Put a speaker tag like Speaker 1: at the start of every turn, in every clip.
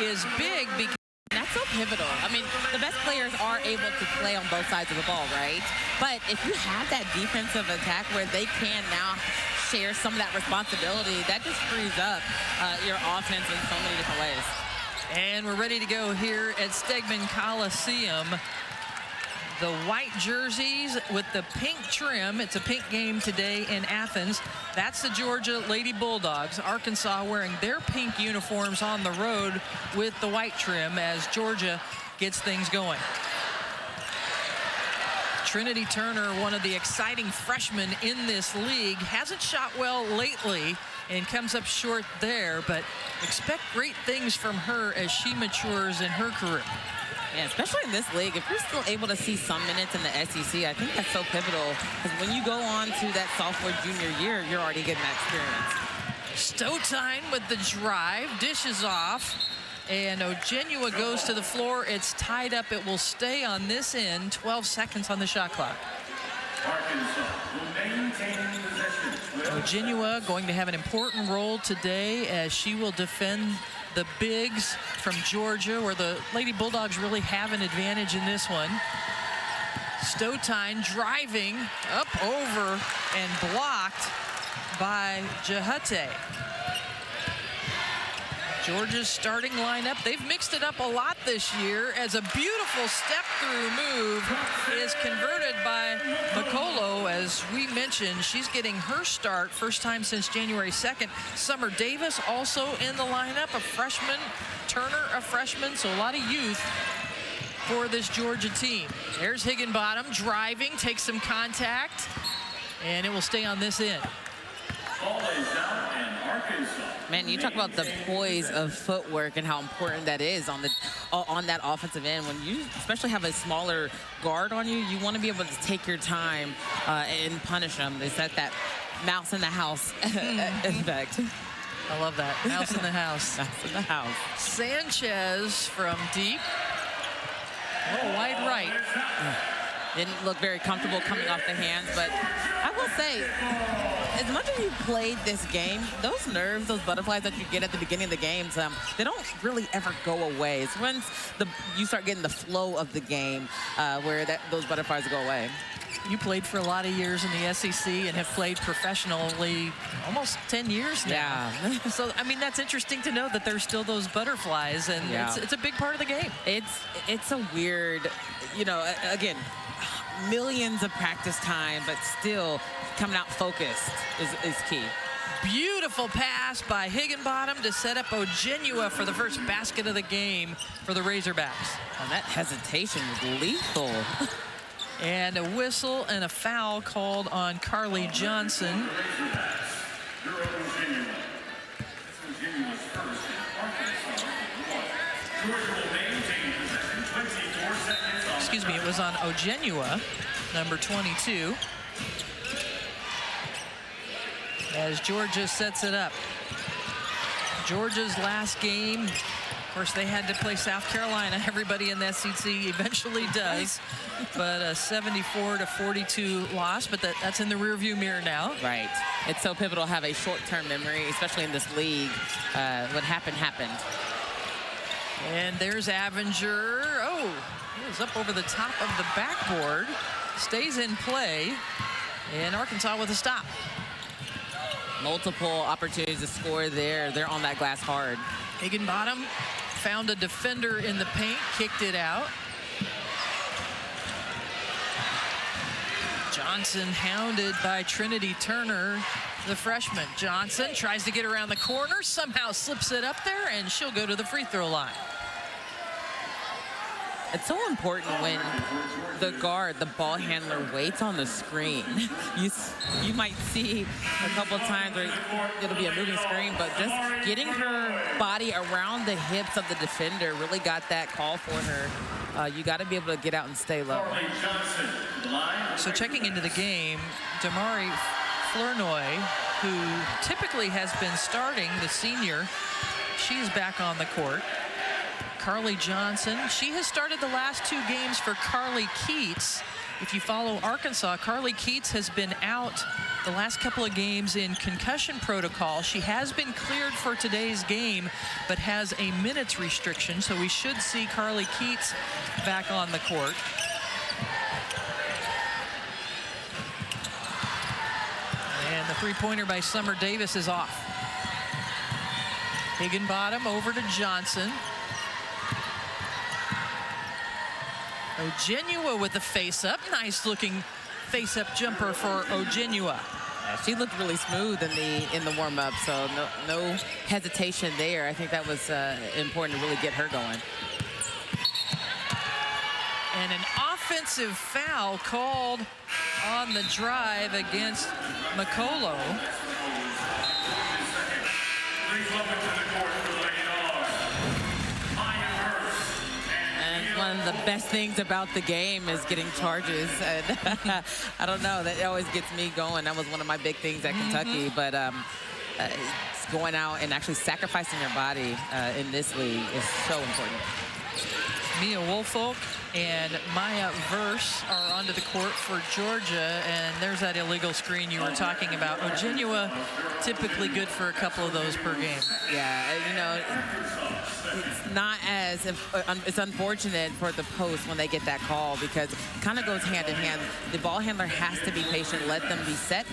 Speaker 1: is big because
Speaker 2: that's so pivotal. I mean, the best players are able to play on both sides of the ball, right? But if you have that defensive attack where they can now share some of that responsibility, that just frees up your offense in so many different ways.
Speaker 1: And we're ready to go here at Stegman Coliseum. The white jerseys with the pink trim. It's a pink game today in Athens. That's the Georgia Lady Bulldogs. Arkansas wearing their pink uniforms on the road with the white trim as Georgia gets things going. Trinity Turner, one of the exciting freshmen in this league, hasn't shot well lately and comes up short there, but expect great things from her as she matures in her career.
Speaker 2: Yeah, especially in this league, if you're still able to see some minutes in the SEC, I think that's so pivotal. Because when you go on to that sophomore, junior year, you're already getting that experience.
Speaker 1: Stotine with the drive, dishes off, and Ogenua goes to the floor. It's tied up. It will stay on this end. 12 seconds on the shot clock. Ogenua going to have an important role today as she will defend the bigs from Georgia, where the Lady Bulldogs really have an advantage in this one. Stotine driving up over and blocked by Jahate. Georgia's starting lineup, they've mixed it up a lot this year as a beautiful step-through move is converted by Makolo. As we mentioned, she's getting her start, first time since January 2nd. Summer Davis also in the lineup, a freshman. Turner, a freshman, so a lot of youth for this Georgia team. There's Higginbottom driving, takes some contact, and it will stay on this end.
Speaker 2: Man, you talk about the poise of footwork and how important that is on that offensive end. When you especially have a smaller guard on you, you want to be able to take your time and punish them. Is that mouse in the house effect?
Speaker 1: I love that. Mouse in the house.
Speaker 2: Mouse in the house.
Speaker 1: Sanchez from deep. Oh, wide right.
Speaker 2: Didn't look very comfortable coming off the hands, but I will say, as much as you played this game, those nerves, those butterflies that you get at the beginning of the games, they don't really ever go away. It's once you start getting the flow of the game where those butterflies go away.
Speaker 1: You played for a lot of years in the SEC and have played professionally almost 10 years now.
Speaker 2: Yeah.
Speaker 1: So, I mean, that's interesting to know that there's still those butterflies, and it's a big part of the game.
Speaker 2: It's a weird, again, millions of practice time, but still coming out focused is key.
Speaker 1: Beautiful pass by Higginbottom to set up Ogenua for the first basket of the game for the Razorbacks.
Speaker 2: And that hesitation was lethal.
Speaker 1: And a whistle and a foul called on Carly Johnson. Excuse me, it was on Ogenua, number 22. As Georgia sets it up. Georgia's last game, of course, they had to play South Carolina. Everybody in the SEC eventually does. But a 74-42 loss, but that's in the rearview mirror now.
Speaker 2: Right. It's so pivotal to have a short-term memory, especially in this league. What happened.
Speaker 1: And there's Avenger. Oh, he was up over the top of the backboard. Stays in play. And Arkansas with a stop.
Speaker 2: Multiple opportunities to score there. They're on that glass hard.
Speaker 1: Higginbottom found a defender in the paint, kicked it out. Johnson hounded by Trinity Turner, the freshman. Johnson tries to get around the corner, somehow slips it up there, and she'll go to the free throw line.
Speaker 2: It's so important when the guard, the ball handler, waits on the screen. You might see a couple times where it'll be a moving screen, but just getting her body around the hips of the defender really got that call for her. You got to be able to get out and stay low.
Speaker 1: So checking into the game, Damari Flournoy, who typically has been starting, the senior, she's back on the court. Carly Johnson, she has started the last two games for Carly Keats. if you follow Arkansas, Carly Keats has been out the last couple of games in concussion protocol. She has been cleared for today's game, but has a minutes restriction, so we should see Carly Keats back on the court. And the three-pointer by Summer Davis is off. Higginbottom over to Johnson. Ojenua with the face-up. Nice-looking face-up jumper for Ojenua.
Speaker 2: Yeah, she looked really smooth in the warm-up, so no hesitation there. I think that was important to really get her going.
Speaker 1: And an offensive foul called on the drive against Makolo.
Speaker 2: One of the best things about the game is getting charges. And I don't know, that always gets me going. That was one of my big things at Kentucky, but going out and actually sacrificing your body in this league is so important.
Speaker 1: Mia Woolfolk and Maya Verse are onto the court for Georgia, and there's that illegal screen you were talking about. Ojenua typically good for a couple of those per game.
Speaker 2: Yeah, you know, it's not as, it's unfortunate for the post when they get that call, because it kind of goes hand in hand. The ball handler has to be patient, let them be set,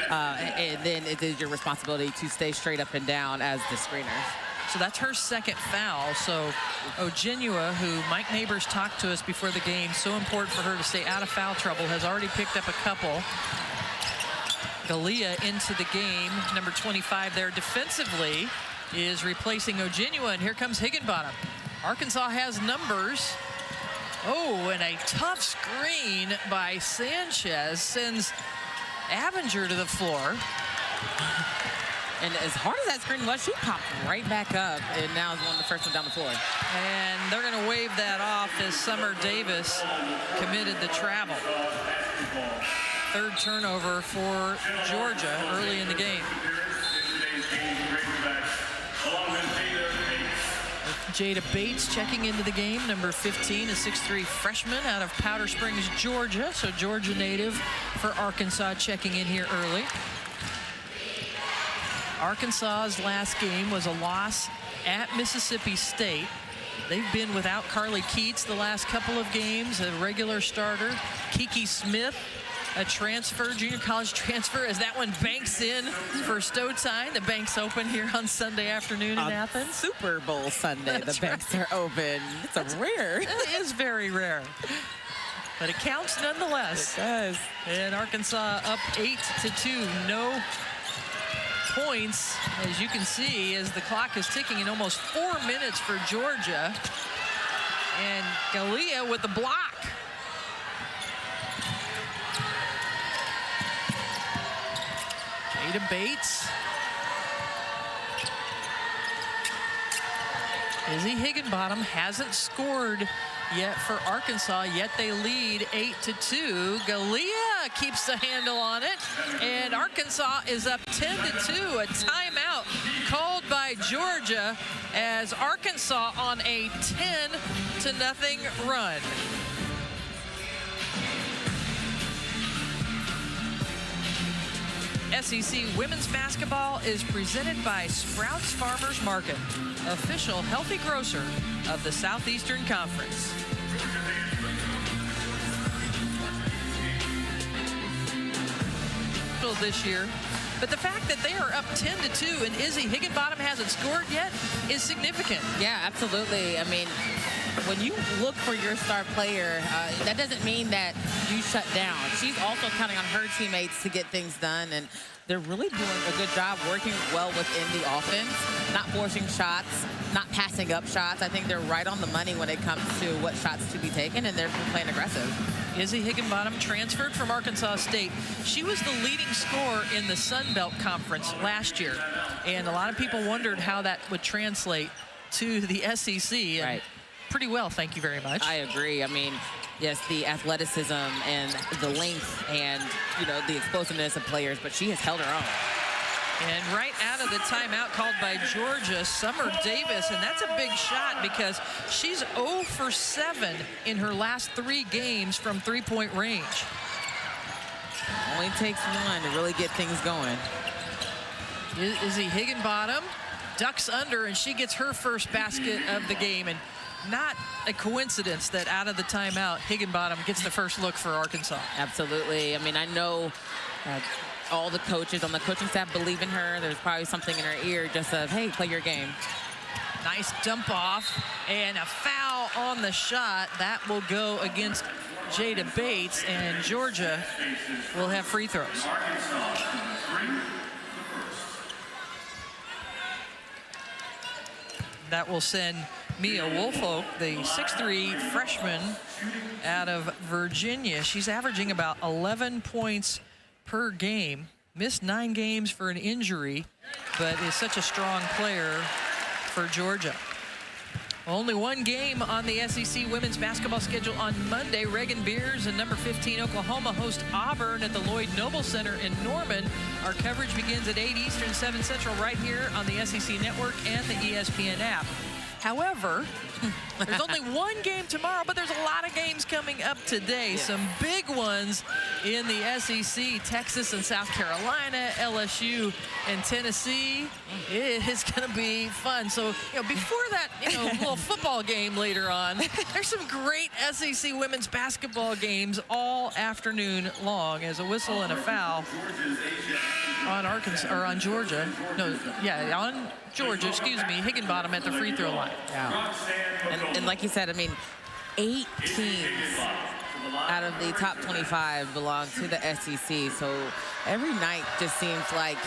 Speaker 2: and then it is your responsibility to stay straight up and down as the screeners.
Speaker 1: So that's her second foul. So Ojenua, who Mike Neighbors talked to us before the game, so important for her to stay out of foul trouble, has already picked up a couple. Galea into the game, number 25 there defensively, is replacing Ojenua, and here comes Higginbottom. Arkansas has numbers. Oh, and a tough screen by Sanchez sends Abinger to the floor.
Speaker 2: And as hard as that screen was, she popped right back up, and now is one of the first one down the floor.
Speaker 1: And they're going to wave that off as Summer Davis committed the travel. Third turnover for Georgia early in the game. Jada Bates checking into the game, number 15, a 6'3" freshman out of Powder Springs, Georgia. So Georgia native for Arkansas checking in here early. Arkansas's last game was a loss at Mississippi State. They've been without Carly Keats the last couple of games, a regular starter. Kiki Smith, a transfer, junior college transfer, as that one banks in for Stowtime. The banks open here on Sunday afternoon in Athens.
Speaker 2: Super Bowl Sunday,
Speaker 1: That's
Speaker 2: the banks are open. It's a rare.
Speaker 1: It is very rare. But it counts nonetheless.
Speaker 2: It does.
Speaker 1: And Arkansas up 8-2. No points, as you can see, as the clock is ticking in almost 4 minutes for Georgia. And Galea with the block. Jada Bates. Izzy Higginbottom hasn't scored yet for Arkansas, yet they lead 8-2. Galea keeps the handle on it, and Arkansas is up 10-2. A timeout called by Georgia as Arkansas on a 10-0 run. SEC women's basketball is presented by Sprouts Farmers Market, official healthy grocer of the Southeastern Conference. This year, but the fact that they are up 10-2 and Izzy Higginbottom hasn't scored yet is significant.
Speaker 2: Yeah, absolutely. I mean, when you look for your star player, that doesn't mean that you shut down. She's also counting on her teammates to get things done, and they're really doing a good job working well within the offense, not forcing shots, not passing up shots. I think they're right on the money when it comes to what shots to be taken, and they're playing aggressive.
Speaker 1: Izzy Higginbottom transferred from Arkansas State. She was the leading scorer in the Sun Belt Conference last year, and a lot of people wondered how that would translate to the SEC. And
Speaker 2: right.
Speaker 1: Pretty well, thank you very much.
Speaker 2: I agree. I mean, yes, the athleticism and the length and, you know, the explosiveness of players, but she has held her own.
Speaker 1: And right out of the timeout called by Georgia, Summer Davis, and that's a big shot because she's 0 for 7 in her last 3 games from three-point range.
Speaker 2: Only takes one to really get things going.
Speaker 1: Izzy Higginbottom ducks under, and she gets her first basket of the game. And not a coincidence that out of the timeout, Higginbottom gets the first look for Arkansas.
Speaker 2: Absolutely. I mean, I know all the coaches on the coaching staff believe in her. There's probably something in her ear just of, hey, play your game.
Speaker 1: Nice dump off and a foul on the shot. That will go against Jada Bates, and Georgia will have free throws. That will send Mia Woolfolk, the 6'3" freshman out of Virginia. She's averaging about 11 points per game. Missed 9 games for an injury, but is such a strong player for Georgia. Only one game on the SEC women's basketball schedule on Monday. Reagan Beers and number 15 Oklahoma host Auburn at the Lloyd Noble Center in Norman. Our coverage begins at 8 Eastern, 7 Central, right here on the SEC Network and the ESPN app. However, there's only one game tomorrow, but there's a lot of games coming up today. Yeah. Some big ones in the SEC, Texas and South Carolina, LSU and Tennessee. It is going to be fun. So, before that, little football game later on, there's some great SEC women's basketball games all afternoon long as a whistle and a foul on Arkansas, or on Georgia. On Georgia, Higginbottom at the free throw line.
Speaker 2: Yeah. And like you said, I mean, 8 teams out of the top 25 belong to the SEC. So every night just seems like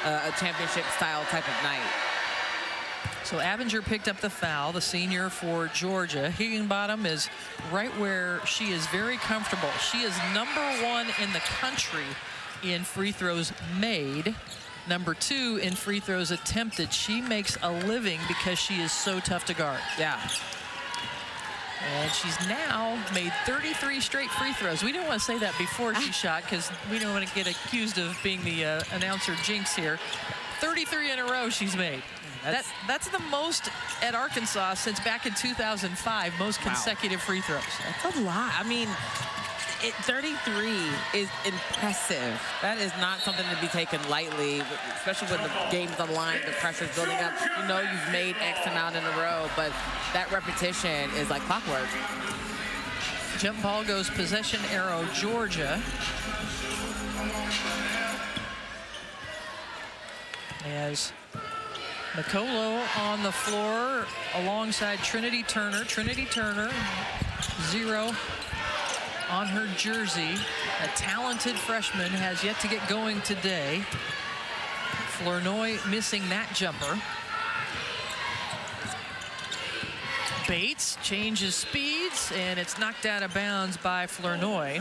Speaker 2: a championship-style type of night.
Speaker 1: So Abinger picked up the foul, the senior for Georgia. Higginbottom is right where she is very comfortable. She is number 1 in the country in free throws made. Number 2 in free throws attempted. She makes a living because she is so tough to guard.
Speaker 2: Yeah.
Speaker 1: And she's now made 33 straight free throws. We didn't want to say that before she shot because we don't want to get accused of being the announcer jinx here. 33 in a row she's made. That's the most at Arkansas since back in 2005, most consecutive free throws.
Speaker 2: That's a lot. I mean, 33 is impressive. That is not something to be taken lightly, especially when the game's on the line, the pressure's building up. You've made X amount in a row, but that repetition is like clockwork.
Speaker 1: Jump ball goes possession arrow, Georgia. As Nicolo on the floor alongside Trinity Turner. Trinity Turner, 0 on her jersey. A talented freshman, has yet to get going today. Flournoy missing that jumper. Bates changes speeds, and it's knocked out of bounds by Flournoy.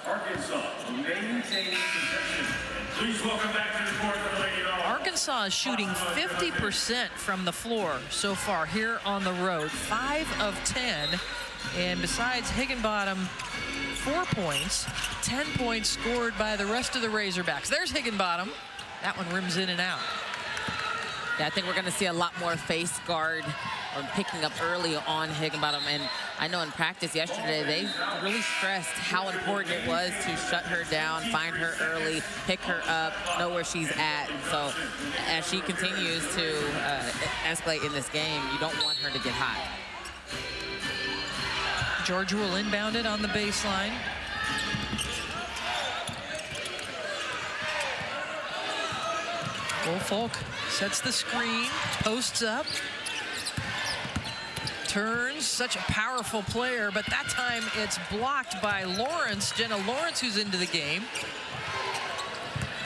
Speaker 3: Arkansas maintaining possession. Please welcome back to the court the Lady Dogs.
Speaker 1: Arkansas is shooting 50% from the floor so far here on the road. 5 of 10. And besides Higginbottom, 4 points, 10 points scored by the rest of the Razorbacks. There's Higginbottom. That one rims in and out.
Speaker 2: Yeah, I think we're going to see a lot more face guard or picking up early on Higginbottom. And I know in practice yesterday, they really stressed how important it was to shut her down, find her early, pick her up, know where she's at. So as she continues to escalate in this game, you don't want her to get hot.
Speaker 1: Georgia will inbound it on the baseline. Woolfolk sets the screen, posts up, turns, such a powerful player, but that time it's blocked by Lawrence, Jenna Lawrence, who's into the game.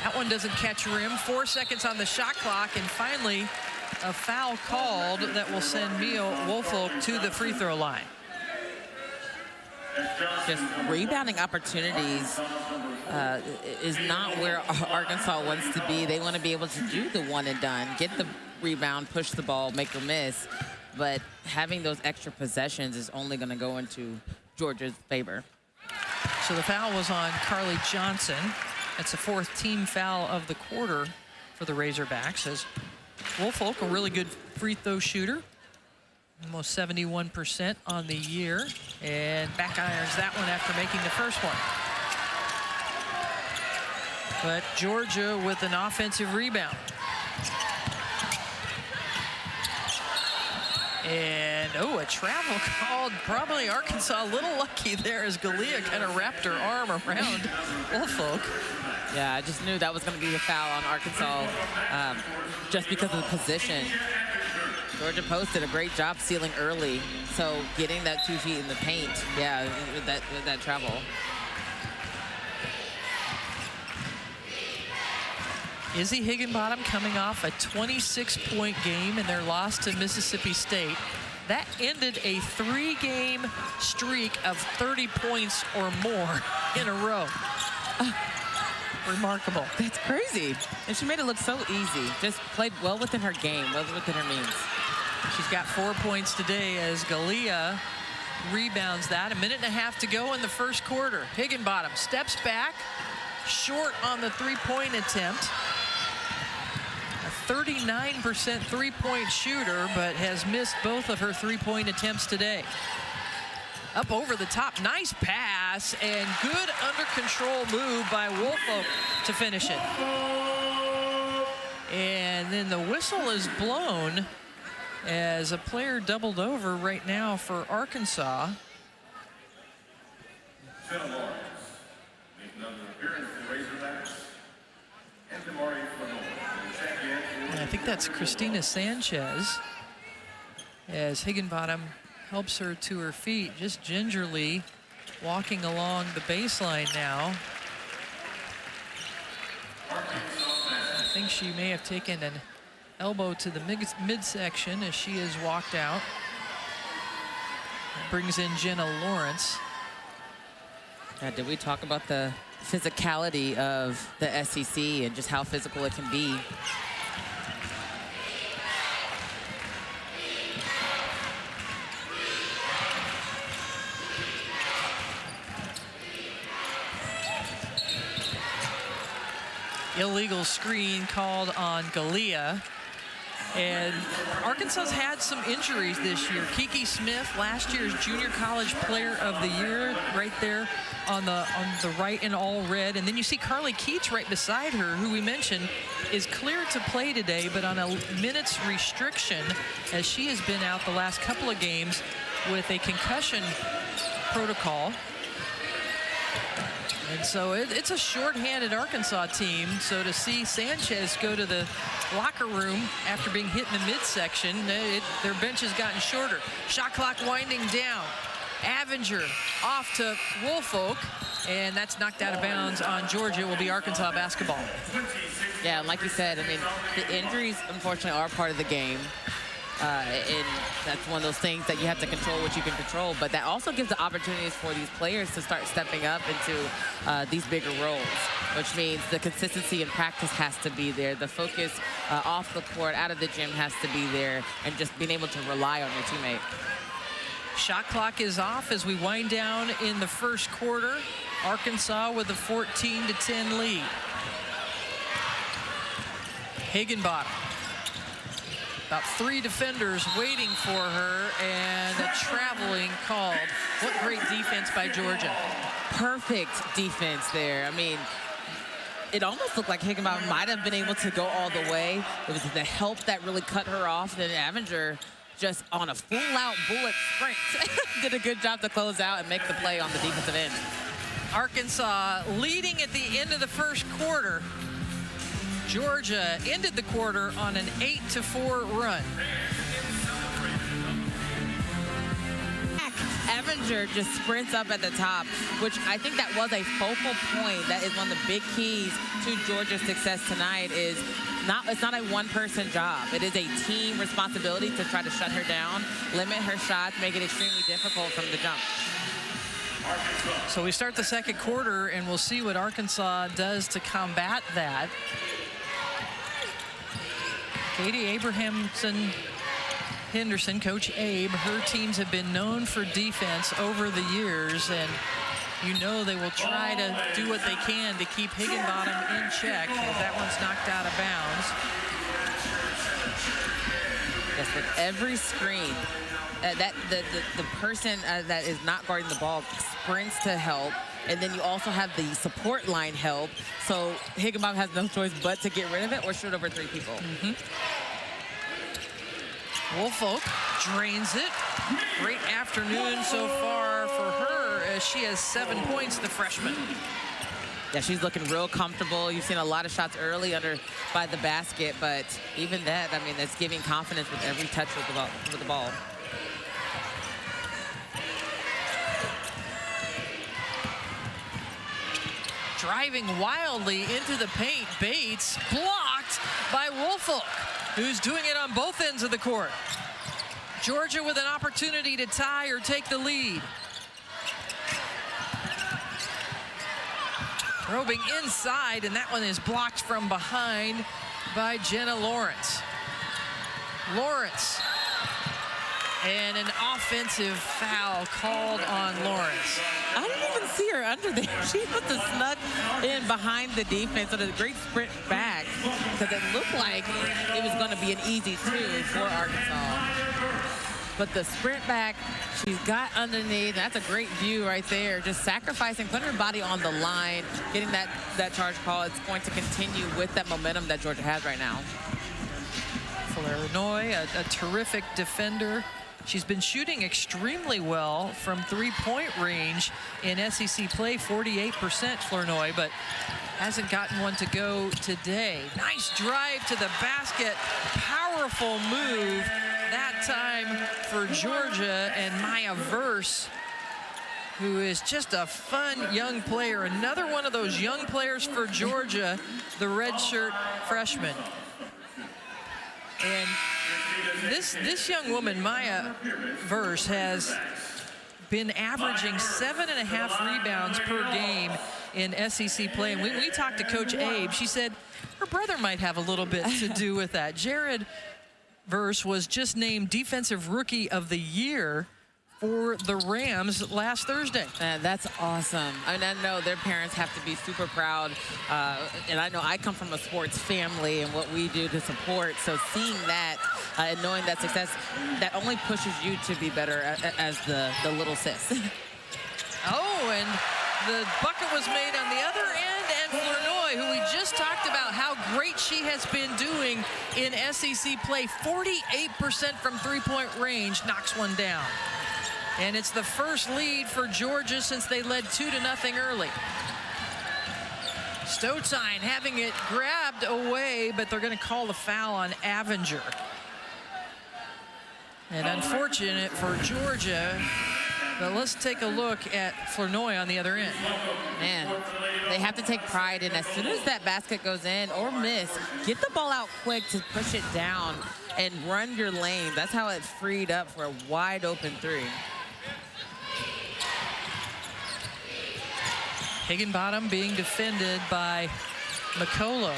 Speaker 1: That one doesn't catch rim. 4 seconds on the shot clock, and finally a foul called that will send Mia Woolfolk to the free throw line.
Speaker 2: Just rebounding opportunities is not where Arkansas wants to be. They want to be able to do the one and done, get the rebound, push the ball, make her miss. But having those extra possessions is only going to go into Georgia's favor.
Speaker 1: So the foul was on Carly Johnson. That's the 4th team foul of the quarter for the Razorbacks, as Woolfolk, a really good free throw shooter, almost 71% on the year, and back irons that one after making the first one. But Georgia with an offensive rebound. And, oh, a travel called. Probably Arkansas a little lucky there as Galea kind of wrapped her arm around Woolfolk.
Speaker 2: Yeah, I just knew that was going to be a foul on Arkansas just because of the position. Georgia Post did a great job sealing early, so getting that 2 feet in the paint, yeah, that travel.
Speaker 1: Izzy Higginbottom coming off a 26-point game in their loss to Mississippi State. That ended a 3-game streak of 30 points or more in a row. Remarkable.
Speaker 2: That's crazy. And she made it look so easy. Just played well within her game, well within her means.
Speaker 1: She's got 4 points today as Galea rebounds that. 1.5 minutes to go in the first quarter. Higginbottom steps back, short on the three-point attempt. A 39% three-point shooter, but has missed both of her three-point attempts today. Up over the top, nice pass, and good under control move by Woolfolk to finish it. And then the whistle is blown as a player doubled over right now for Arkansas. And I think that's Christina Sanchez, as Higginbottom helps her to her feet, just gingerly walking along the baseline now. I think she may have taken an elbow to the midsection as she has walked out. Brings in Jenna Lawrence.
Speaker 2: Did we talk about the physicality of the SEC and just how physical it can be?
Speaker 1: Illegal screen called on Galea. And Arkansas's had some injuries this year. Kiki Smith, last year's Junior College Player of the Year, right there on the right in all red. And then you see Carly Keats right beside her, who we mentioned is cleared to play today, but on a minutes restriction, as she has been out the last couple of games with a concussion protocol. And so it's a short-handed Arkansas team. So to see Sanchez go to the locker room after being hit in the midsection, their bench has gotten shorter. Shot clock winding down. Avenger off to Woolfolk, and that's knocked out of bounds on Georgia. It will be Arkansas basketball.
Speaker 2: Yeah, like you said, I mean, the injuries, unfortunately, are part of the game. And that's one of those things that you have to control what you can control, but that also gives the opportunities for these players to start stepping up into these bigger roles, which means the consistency in practice has to be there. The focus off the court, out of the gym has to be there, and just being able to rely on your teammate.
Speaker 1: Shot clock is off as we wind down in the first quarter. Arkansas with a 14-10 lead. Higginbottom. About 3 defenders waiting for her, and a traveling called. What great defense by Georgia.
Speaker 2: Perfect defense there. I mean, it almost looked like Higginbottom might have been able to go all the way. It was the help that really cut her off. Then Avenger, just on a full-out bullet sprint, did a good job to close out and make the play on the defensive end.
Speaker 1: Arkansas leading at the end of the first quarter. Georgia ended the quarter on an 8-4 run.
Speaker 2: Avenger just sprints up at the top, which I think that was a focal point. That is one of the big keys to Georgia's success tonight. It's not a one-person job. It is a team responsibility to try to shut her down, limit her shots, make it extremely difficult from the jump.
Speaker 1: So we start the second quarter, and we'll see what Arkansas does to combat that. Katie Abrahamson Henderson, Coach Abe, her teams have been known for defense over the years, and You know they will try to do what they can to keep Higginbottom in check as that one's knocked out of bounds.
Speaker 2: Yes, with every screen, the person that is not guarding the ball sprints to help, and then you also have the support line help. So Higginbottom has no choice but to get rid of it or shoot over 3 people.
Speaker 1: Woolfolk drains it. Great afternoon so far for her as she has 7 points, the freshman.
Speaker 2: Yeah, she's looking real comfortable. You've seen a lot of shots early under by the basket, but even that, I mean, that's giving confidence with every touch with the ball.
Speaker 1: Driving wildly into the paint, Bates blocked by Woolfolk, who's doing it on both ends of the court. Georgia with an opportunity to tie or take the lead. Probing inside, and that one is blocked from behind by Jenna Lawrence. Lawrence, and an offensive foul called on Lawrence.
Speaker 2: I didn't even see her under there. She must have snuck in behind the defense on a great sprint back because it looked like it was going to be an easy 2 for Arkansas. But the sprint back, she's got underneath. That's a great view right there. Just sacrificing, putting her body on the line, getting that charge call. It's going to continue with that momentum that Georgia has right now.
Speaker 1: Flournoy, a terrific defender. She's been shooting extremely well from 3-point range in SEC play, 48% Flournoy, but hasn't gotten one to go today. Nice drive to the basket, powerful move that time for Georgia, and Maya Verse, who is just a fun young player. Another one of those young players for Georgia, the redshirt freshman. And this young woman, Maya Verse, has been averaging 7.5 rebounds per game in SEC play. And when we talked to Coach Abe, she said her brother might have a little bit to do with that. Jared Verse was just named Defensive Rookie of the Year for the Rams last Thursday.
Speaker 2: That's awesome. I mean, I know their parents have to be super proud. And I know I come from a sports family and what we do to support. So seeing that and knowing that success, that only pushes you to be better as the little sis.
Speaker 1: Oh, and the bucket was made on the other end, and Flournoy, who we just talked about how great she has been doing in SEC play, 48% from 3-point range, knocks one down. And it's the first lead for Georgia since they led 2-0 early. Stotine having it grabbed away, but they're going to call the foul on Avenger. And unfortunate for Georgia, but let's take a look at Flournoy on the other end.
Speaker 2: Man, they have to take pride in as soon as that basket goes in or miss, get the ball out quick to push it down and run your lane. That's how it freed up for a wide open 3.
Speaker 1: Higginbottom being defended by McColo,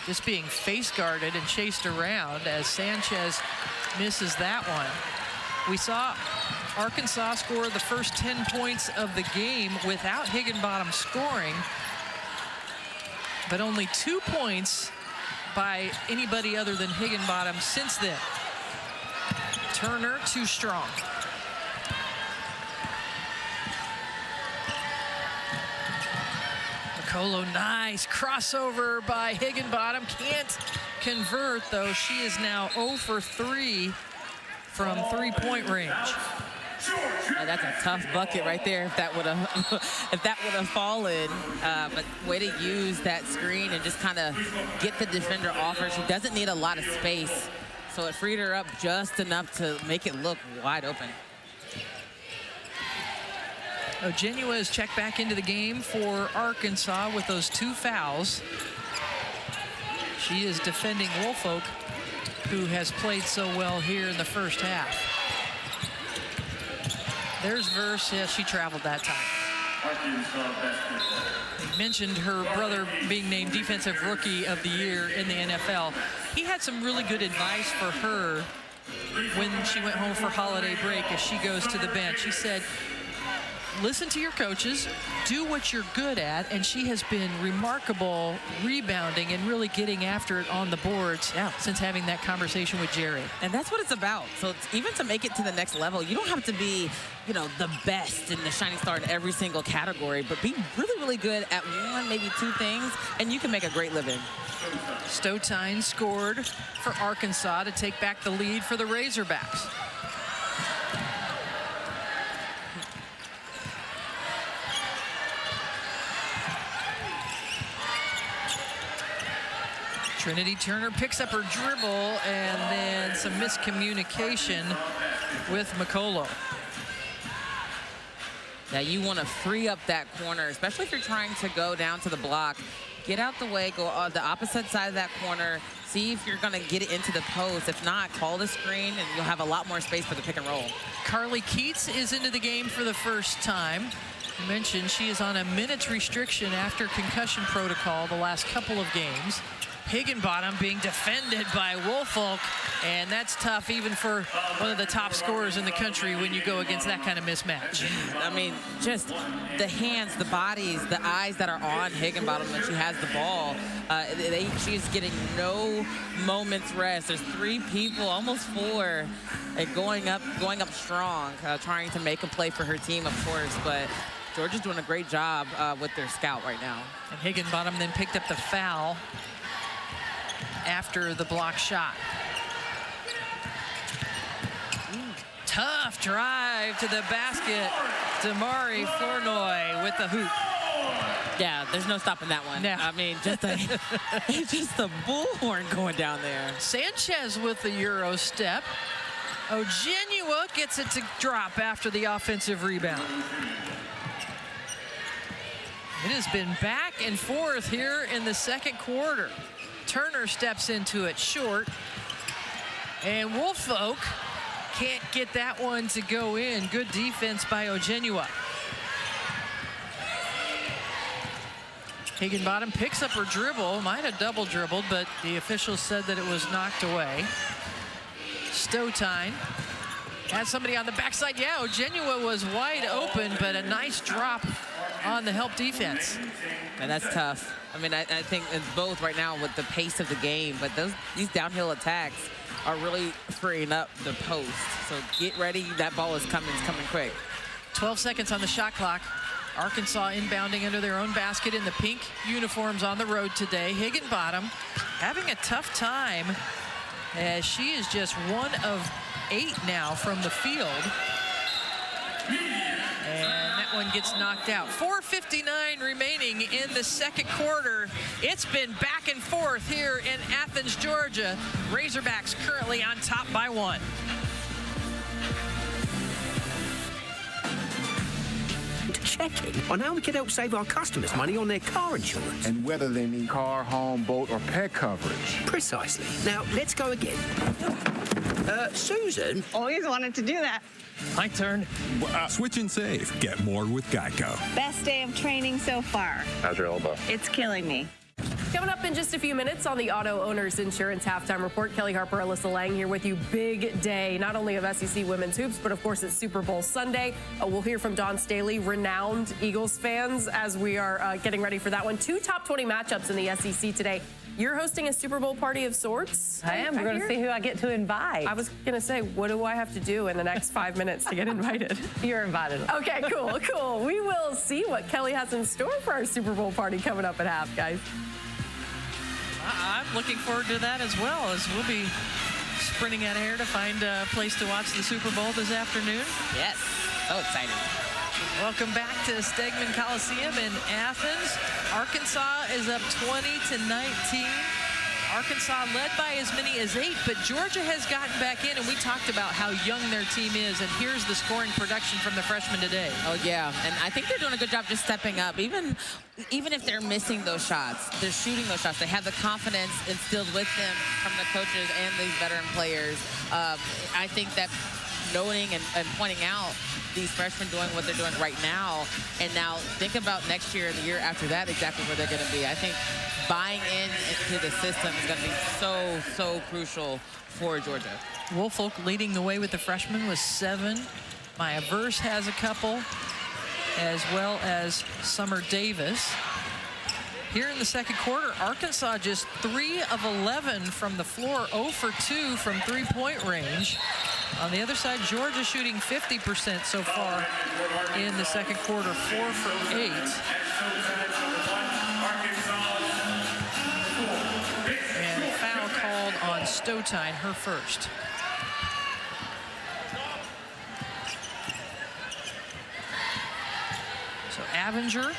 Speaker 1: just being face guarded and chased around as Sanchez misses that one. We saw Arkansas score the first 10 points of the game without Higginbottom scoring, but only 2 points by anybody other than Higginbottom since then. Turner too strong. McColo, nice crossover by Higginbottom. Can't convert, though. She is now 0 for 3 from 3-point range.
Speaker 2: Oh, that's a tough bucket right there if that would have fallen. But way to use that screen and just kind of get the defender off her. She doesn't need a lot of space, so it freed her up just enough to make it look wide open.
Speaker 1: Ojenua is checked back into the game for Arkansas with those 2 fouls. She is defending Woolfolk, who has played so well here in the first half. There's Verse. Yeah, she traveled that time. I mentioned her brother being named Defensive Rookie of the Year in the NFL. He had some really good advice for her when she went home for holiday break as she goes to the bench. He said, listen to your coaches, do what you're good at, and she has been remarkable rebounding and really getting after it on the boards since having that conversation with Jerry.
Speaker 2: And that's what it's about. So even to make it to the next level, you don't have to be, you know, the best and the shining star in every single category, but be really, really good at one, maybe two things, and you can make a great living.
Speaker 1: Stotine scored for Arkansas to take back the lead for the Razorbacks. Trinity Turner picks up her dribble, and then some miscommunication with McColo.
Speaker 2: Now you want to free up that corner, especially if you're trying to go down to the block. Get out the way, go on the opposite side of that corner, see if you're going to get it into the post. If not, call the screen, and you'll have a lot more space for the pick and roll. Carly
Speaker 1: Keats is into the game for the first time. You mentioned she is on a minutes restriction after concussion protocol the last couple of games. Higginbottom being defended by Woolfolk, and that's tough even for one of the top scorers in the country when you go against that kind of mismatch.
Speaker 2: I mean, just the hands, the bodies, the eyes that are on Higginbottom when she has the ball. She's getting no moment's rest. There's 3 people, almost 4, going up strong, trying to make a play for her team, of course, but Georgia's doing a great job with their scout right now.
Speaker 1: And Higginbottom then picked up the foul after the block shot. Tough drive to the basket. Damari Flournoy with the hoop.
Speaker 2: Yeah, there's no stopping that one.
Speaker 1: Yeah.
Speaker 2: I mean, just a bullhorn going down there.
Speaker 1: Sanchez with the Euro step. Ogenua gets it to drop after the offensive rebound. It has been back and forth here in the second quarter. Turner steps into it short, and Woolfolk can't get that one to go in. Good defense by Ogenua. Higginbottom picks up her dribble, might have double dribbled, but the officials said that it was knocked away. Stotine has somebody on the backside. Yeah, Ogenua was wide open, but a nice drop on the help defense.
Speaker 2: And that's tough. I mean, I think it's both right now with the pace of the game, but these downhill attacks are really freeing up the post. So get ready. That ball is coming quick.
Speaker 1: 12 seconds on the shot clock. Arkansas inbounding under their own basket in the pink uniforms on the road today. Higginbottom having a tough time as she is just 1 of 8 now from the field. And that one gets knocked out. 4:59 remaining in the second quarter. It's been back and forth here in Athens, Georgia. Razorbacks currently on top by 1.
Speaker 4: Checking on how we can help save our customers money on their car insurance.
Speaker 5: And whether they need car, home, boat, or pet coverage.
Speaker 4: Precisely. Now, let's go again. Susan?
Speaker 6: Always wanted to do that.
Speaker 7: My turn.
Speaker 8: Switch and save. Get more with Geico.
Speaker 6: Best day of training so far.
Speaker 5: How's your elbow?
Speaker 6: It's killing me.
Speaker 9: Coming up in just a few minutes on the Auto Owners Insurance Halftime Report, Kelly Harper, Alyssa Lang here with you. Big day, not only of SEC women's hoops, but of course it's Super Bowl Sunday. We'll hear from Dawn Staley, renowned Eagles fans, as we are getting ready for that one. 2 top 20 matchups in the SEC today. You're hosting a Super Bowl party of sorts.
Speaker 10: I am. We're going to see who I get to invite.
Speaker 9: I was going to say, what do I have to do in the next 5 minutes to get invited?
Speaker 10: You're invited.
Speaker 9: Okay, cool. We will see what Kelly has in store for our Super Bowl party coming up at half, guys.
Speaker 1: I'm looking forward to that as well, as we'll be sprinting out of here to find a place to watch the Super Bowl this afternoon.
Speaker 2: Yes, so exciting.
Speaker 1: Welcome back to Stegman Coliseum in Athens. Arkansas is up 20-19. Arkansas led by as many as 8, but Georgia has gotten back in, and we talked about how young their team is, and here's the scoring production from the freshmen today.
Speaker 2: Oh, yeah, and I think they're doing a good job just stepping up. Even if they're missing those shots, they're shooting those shots. They have the confidence instilled with them from the coaches and these veteran players. I think that noting and pointing out these freshmen doing what they're doing right now, and now think about next year and the year after that, exactly where they're going to be. I think buying into the system is going to be so crucial for Georgia.
Speaker 1: Woolfolk leading the way with the freshmen with 7. Maya Verse has a couple. as well as Summer Davis. Here in the second quarter, Arkansas just 3 of 11 from the floor, 0 for 2 from three-point range. On the other side, Georgia shooting 50% so far in the second quarter, 4 for 8. And a foul called on Stotine, her first. So Avenger.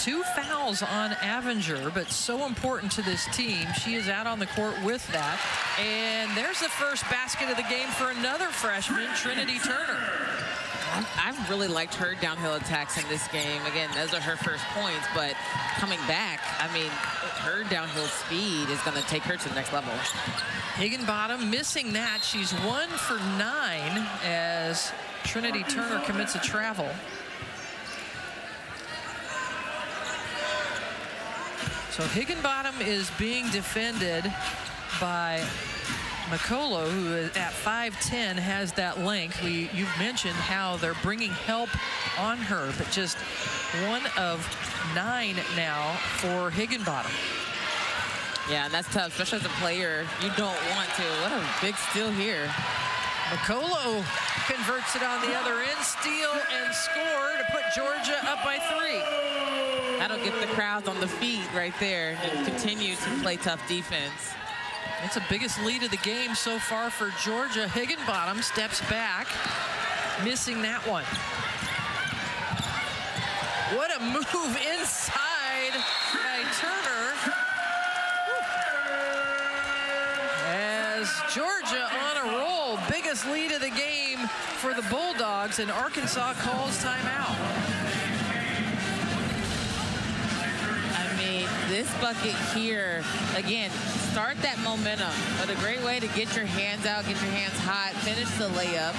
Speaker 1: 2 fouls on Avenger, but so important to this team. She is out on the court with that. And there's the first basket of the game for another freshman, Trinity Turner.
Speaker 2: I've really liked her downhill attacks in this game. Again, those are her first points, but coming back, I mean, her downhill speed is going to take her to the next level.
Speaker 1: Higginbottom missing that. She's 1 for 9 as Trinity Turner commits a travel. So Higginbottom is being defended by McCullough, who is at 5'10", has that length. You've mentioned how they're bringing help on her, but just 1 of 9 now for Higginbottom.
Speaker 2: Yeah, and that's tough, especially as a player. You don't want to. What a big steal here.
Speaker 1: McCullough converts it on the other end, steal and score to put Georgia up by 3.
Speaker 2: That'll get the crowds on the feet right there and continue to play tough defense.
Speaker 1: It's the biggest lead of the game so far for Georgia. Higginbottom steps back, missing that one. What a move inside by Turner. As Georgia on a roll, biggest lead of the game for the Bulldogs, and Arkansas calls timeout.
Speaker 2: This bucket here, again, start that momentum. But a great way to get your hands out, get your hands hot, finish the layup.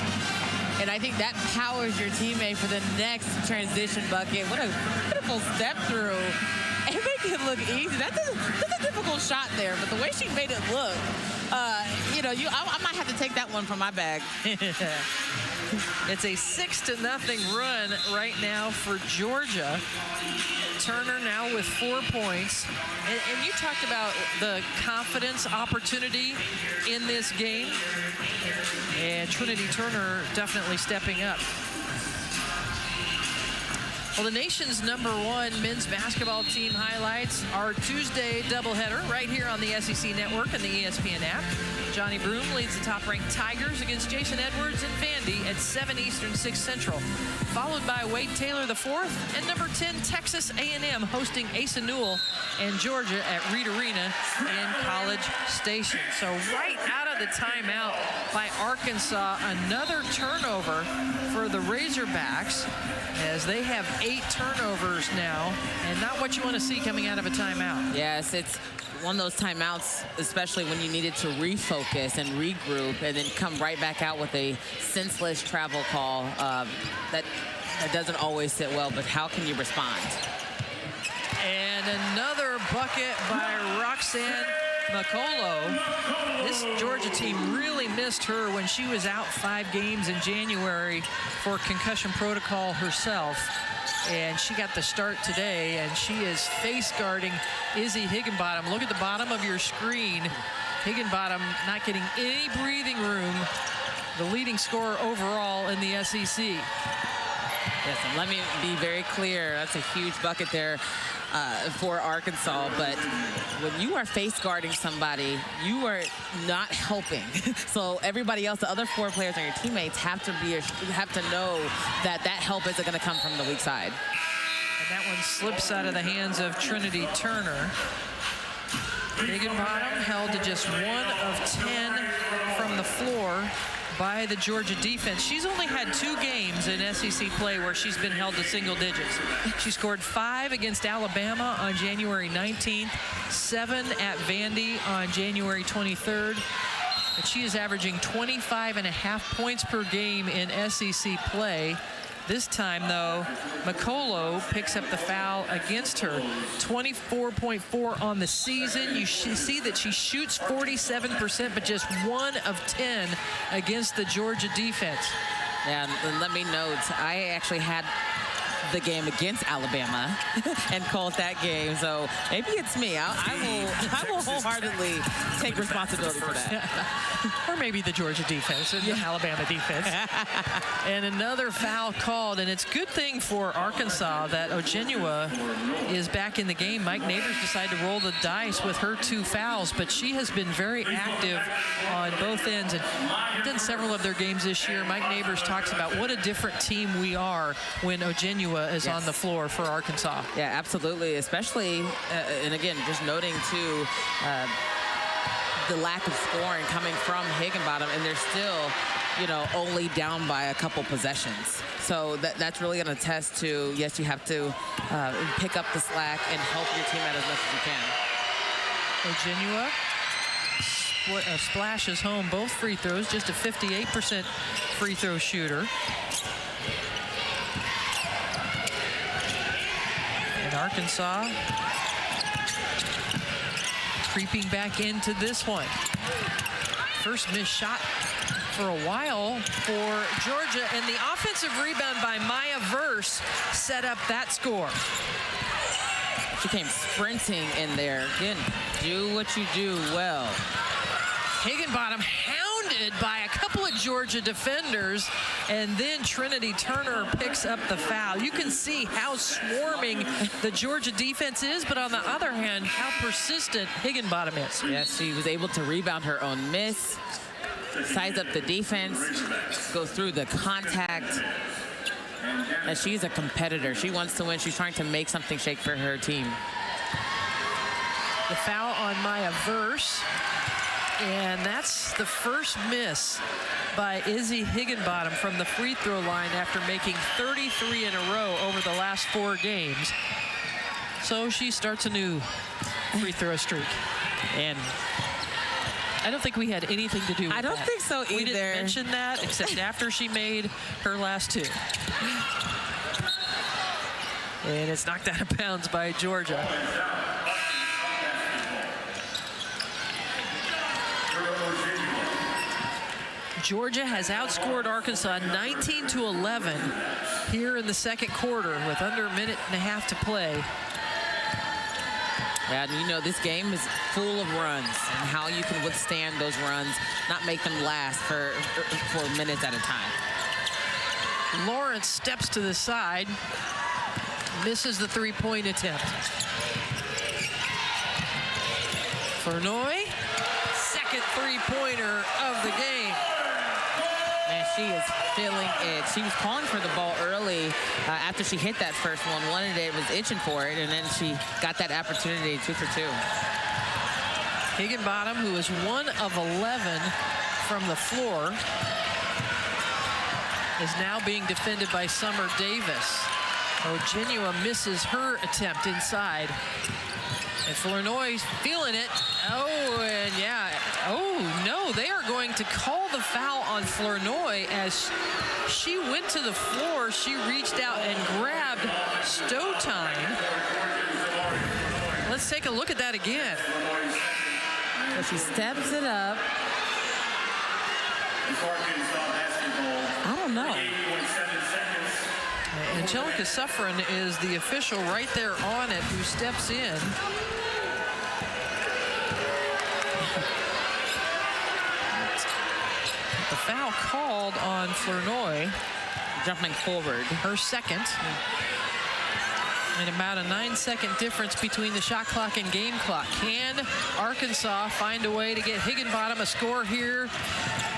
Speaker 2: And I think that powers your teammate for the next transition bucket. What a beautiful step through. And make it look easy. That's a difficult shot there, but the way she made it look, I might have to take that one from my bag.
Speaker 1: It's a 6-0 run right now for Georgia. Turner now with 4 points. And you talked about the confidence opportunity in this game. And Trinity Turner definitely stepping up. Well, the nation's #1 men's basketball team highlights our Tuesday doubleheader right here on the SEC Network and the ESPN app. Johnny Broome leads the top-ranked Tigers against Jason Edwards and Vandy at 7 Eastern, 6 Central, followed by Wade Taylor IV and #10 Texas A&M hosting Asa Newell and Georgia at Reed Arena in College Station. So right out of the timeout by Arkansas, another turnover for the Razorbacks as they have 8 turnovers now, and not what you want to see coming out of a timeout.
Speaker 2: Yes, it's one of those timeouts, especially when you needed to refocus and regroup and then come right back out with a senseless travel call. That doesn't always sit well, but how can you respond?
Speaker 1: And another bucket by Roxanne McCullough. This Georgia team really missed her when she was out 5 games in January for concussion protocol herself. And she got the start today, and she is face guarding Izzy Higginbottom. Look at the bottom of your screen. Higginbottom not getting any breathing room. The leading scorer overall in the SEC.
Speaker 2: Yes, and let me be very clear. That's a huge bucket there for Arkansas. But when you are face guarding somebody, you are not helping. So everybody else, the other 4 players on your teammates, have to know that help isn't going to come from the weak side.
Speaker 1: And that one slips out of the hands of Trinity Turner. Higginbottom held to just 1 of 10 from the floor by the Georgia defense. She's only had 2 games in SEC play where she's been held to single digits. She scored 5 against Alabama on January 19th, 7 at Vandy on January 23rd. But she is averaging 25.5 points per game in SEC play. This time, though, McCullough picks up the foul against her. 24.4 on the season. You see that she shoots 47%, but just 1 of 10 against the Georgia defense.
Speaker 2: And let me note, I actually had the game against Alabama and called that game, so maybe it's me. I will wholeheartedly take responsibility for that.
Speaker 1: Or maybe the Georgia defense or the Alabama defense. And another foul called, and it's a good thing for Arkansas that Ojenua is back in the game. Mike Neighbors decided to roll the dice with her 2 fouls, but she has been very active on both ends, and we've done several of their games this year. Mike Neighbors talks about what a different team we are when Ojenua is on the floor for Arkansas.
Speaker 2: Yeah, absolutely, especially, and again, just noting too, the lack of scoring coming from Higginbottom, and they're still, only down by a couple possessions. So that's really going to test to, yes, you have to pick up the slack and help your team out as much as you can.
Speaker 1: Ojenua splashes home both free throws, just a 58% free throw shooter. And Arkansas creeping back into this one. First missed shot for a while for Georgia, and the offensive rebound by Maya Verse set up that score.
Speaker 2: She came sprinting in there. Again, do what you do well.
Speaker 1: Higginbottom hounded by a couple of Georgia defenders, and then Trinity Turner picks up the foul. You can see how swarming the Georgia defense is, but on the other hand, how persistent Higginbottom is.
Speaker 2: Yes, she was able to rebound her own miss, size up the defense, go through the contact. And she's a competitor. She wants to win. She's trying to make something shake for her team.
Speaker 1: The foul on Maya Verse. And that's the first miss by Izzy Higginbottom from the free throw line after making 33 in a row over the last 4 games. So she starts a new free throw streak. And I don't think we had anything to do with that.
Speaker 2: I don't think so either.
Speaker 1: We didn't mention that except after she made her last 2. And it's knocked out of bounds by Georgia. Georgia has outscored Arkansas 19-11 here in the second quarter with under a minute and a half to play.
Speaker 2: Yeah, this game is full of runs, and how you can withstand those runs, not make them last for minutes at a time.
Speaker 1: Lawrence steps to the side, misses the 3-point attempt. Fernoy, second 3-pointer of the game.
Speaker 2: And she is feeling it. She was calling for the ball early after she hit that first one, wanted it, was itching for it, and then she got that opportunity, 2 for 2.
Speaker 1: Higginbottom, who is 1 of 11 from the floor, is now being defended by Summer Davis. Ojenua misses her attempt inside. And Flournoy's feeling it. Oh, and yeah. Oh, no, they are going to call the foul on Flournoy as she went to the floor. She reached out and grabbed Stowtime. Let's take a look at that again.
Speaker 2: So she steps it up. I don't know.
Speaker 1: Angelica Suffren is the official right there on it who steps in. The foul called on Flournoy.
Speaker 2: Jumping forward.
Speaker 1: Her second. And about a 9-second difference between the shot clock and game clock. Can Arkansas find a way to get Higginbottom a score here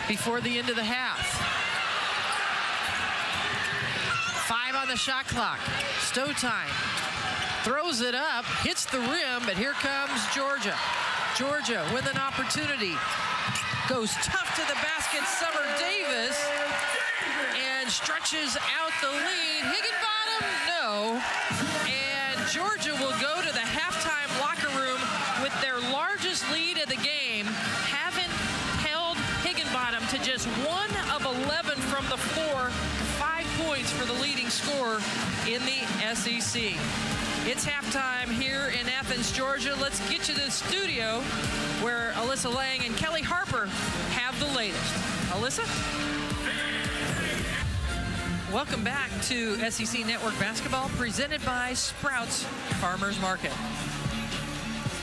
Speaker 1: before the end of the half? 5 on the shot clock. Stowtime throws it up, hits the rim, but here comes Georgia. Georgia with an opportunity. Goes tough to the basket, Summer Davis, and stretches out the lead. Higginbottom, no. And Georgia will go to the halftime locker room with their largest lead of the game, having held Higginbottom to just 1 of 11 from the floor, 5 points for the leading scorer in the SEC. It's halftime here in Athens, Georgia. Let's get you to the studio where Alyssa Lang and Kelly Harper have the latest. Alyssa? Welcome back to SEC Network Basketball, presented by Sprouts Farmers Market.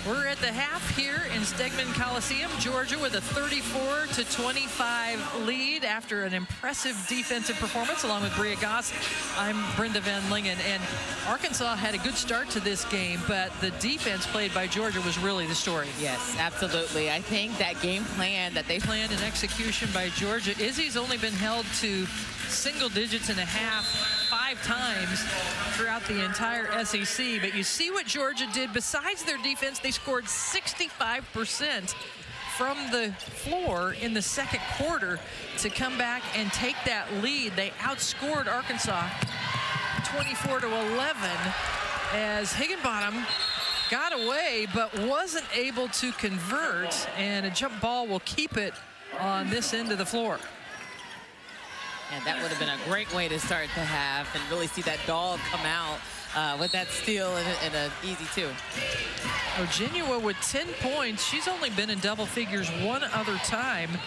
Speaker 1: We're at the half here in Stegman Coliseum, Georgia, with a 34-25 lead after an impressive defensive performance, along with Bria Goss. I'm Brenda Van Lingen, and Arkansas had a good start to this game, but the defense played by Georgia was really the story.
Speaker 2: Yes, absolutely. I think that game plan that they
Speaker 1: planned and execution by Georgia. Izzy's only been held to single digits and a half 5 times throughout the entire SEC, but you see what Georgia did. Besides their defense, they scored 65% from the floor in the second quarter to come back and take that lead. They outscored Arkansas 24-11 as Higginbottom got away but wasn't able to convert, and a jump ball will keep it on this end of the floor.
Speaker 2: And that would have been a great way to start the half and really see that dog come out with that steal and an easy 2.
Speaker 1: Ojenua with 10 points. She's only been in double figures one other time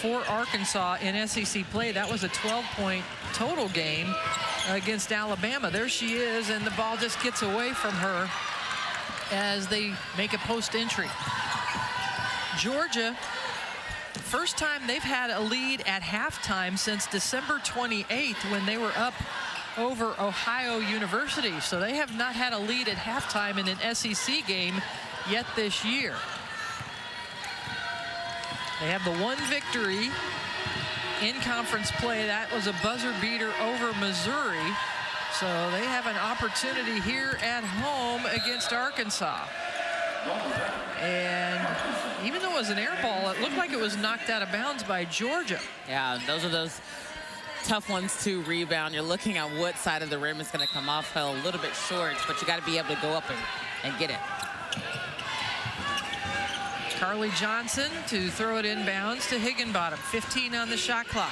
Speaker 1: for Arkansas in SEC play. That was a 12-point total game against Alabama. There she is, and the ball just gets away from her as they make a post entry. Georgia, first time they've had a lead at halftime since December 28th when they were up over Ohio University. So they have not had a lead at halftime in an SEC game yet this year. They have the one victory in conference play. That was a buzzer beater over Missouri. So they have an opportunity here at home against Arkansas. And even though it was an air ball, it looked like it was knocked out of bounds by Georgia.
Speaker 2: Yeah, those are those tough ones to rebound. You're looking at what side of the rim is going to come off. Fell a little bit short, but you got to be able to go up and get it.
Speaker 1: Carly Johnson to throw it inbounds to Higginbottom. 15 on the shot clock.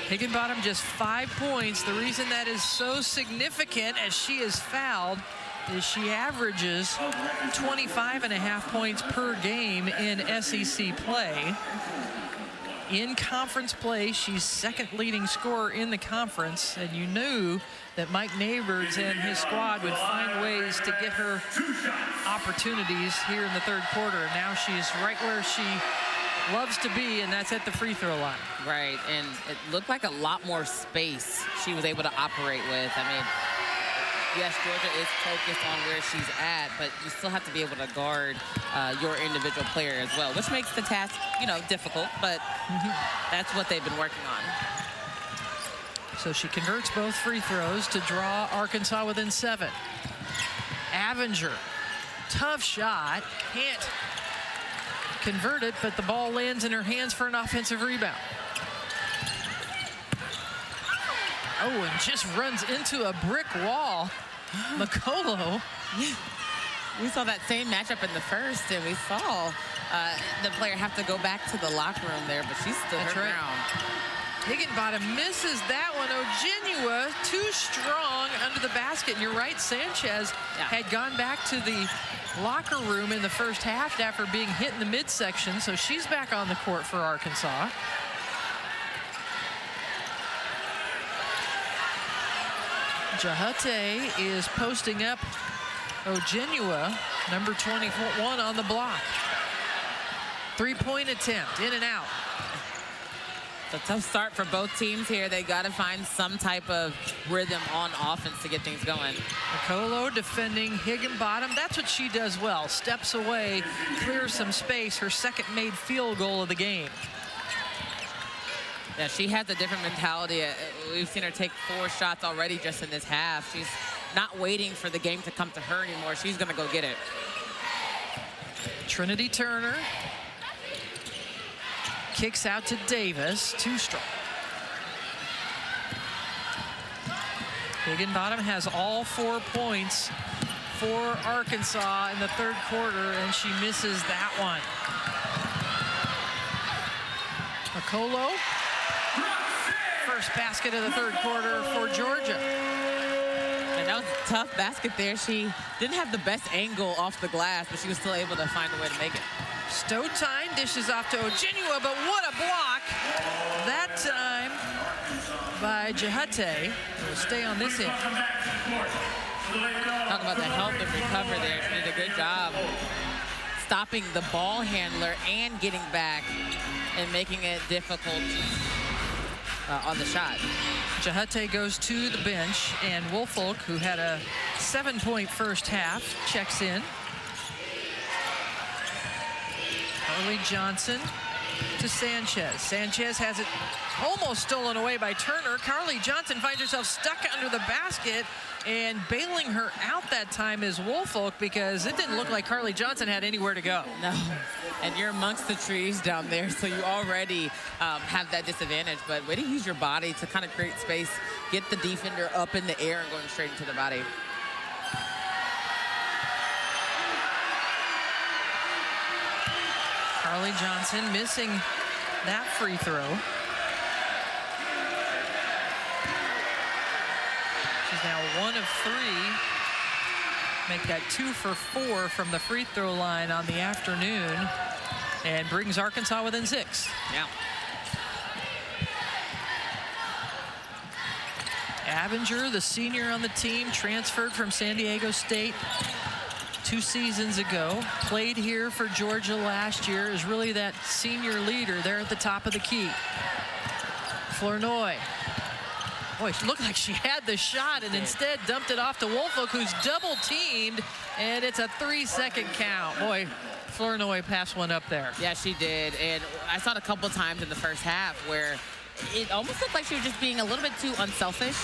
Speaker 1: Higginbottom just 5 points. The reason that is so significant as she is fouled is she averages 25.5 points per game in SEC play. In conference play, she's second leading scorer in the conference, and you knew that Mike Neighbors and his squad would find ways to get her opportunities here in the third quarter. And now she's right where she loves to be, and that's at the free throw line.
Speaker 2: Right, and it looked like a lot more space she was able to operate with. I mean, yes, Georgia is focused on where she's at, but you still have to be able to guard your individual player as well, which makes the task, difficult, but that's what they've been working on.
Speaker 1: So she converts both free throws to draw Arkansas within 7. Avenger, tough shot, can't convert it, but the ball lands in her hands for an offensive rebound. Oh, and just runs into a brick wall. Makolo.
Speaker 2: We saw that same matchup in the first, and we saw the player have to go back to the locker room there, but she stood her ground.
Speaker 1: Higginbottom misses that one. Ojenua too strong under the basket. And you're right, Sanchez had gone back to the locker room in the first half after being hit in the midsection, so she's back on the court for Arkansas. Jahate is posting up Ojenua, number 21 on the block. 3-point attempt, in and out.
Speaker 2: It's a tough start for both teams here. They got to find some type of rhythm on offense to get things going.
Speaker 1: Makolo defending Higginbottom. That's what she does well. Steps away, clears some space. Her second made field goal of the game.
Speaker 2: Yeah, she has a different mentality. We've seen her take 4 shots already just in this half. She's not waiting for the game to come to her anymore. She's going to go get it.
Speaker 1: Trinity Turner kicks out to Davis, too strong. Higginbottom has all 4 points for Arkansas in the third quarter, and she misses that one. Makolo, first basket of the third quarter for Georgia.
Speaker 2: And that was a tough basket there. She didn't have the best angle off the glass, but she was still able to find a way to make it.
Speaker 1: Stotine dishes off to Ojenua, but what a block that time by Jahate. Will stay on this end.
Speaker 2: Talk about the help and recover there. She did a good job stopping the ball handler and getting back and making it difficult on the shot.
Speaker 1: Jahate goes to the bench, and Woolfolk, who had a 7-point first half, checks in. Carly Johnson to Sanchez. Sanchez has it almost stolen away by Turner. Carly Johnson finds herself stuck under the basket, and bailing her out that time is Woolfolk, because it didn't look like Carly Johnson had anywhere to go.
Speaker 2: No, and you're amongst the trees down there, so you already have that disadvantage. But way to use your body to kind of create space, get the defender up in the air and going straight into the body.
Speaker 1: Carly Johnson missing that free throw. She's now 1 of 3. Make that 2 for 4 from the free throw line on the afternoon, and brings Arkansas within 6.
Speaker 2: Yeah.
Speaker 1: Abinger, the senior on the team, transferred from San Diego State 2 seasons ago, played here for Georgia last year, is really that senior leader there at the top of the key. Flournoy. Boy, she looked like she had the shot and instead dumped it off to Woolfolk, who's double teamed, and it's a 3-second count. Boy, Flournoy passed one up there.
Speaker 2: Yeah, she did. And I saw it a couple times in the first half where it almost looked like she was just being a little bit too unselfish.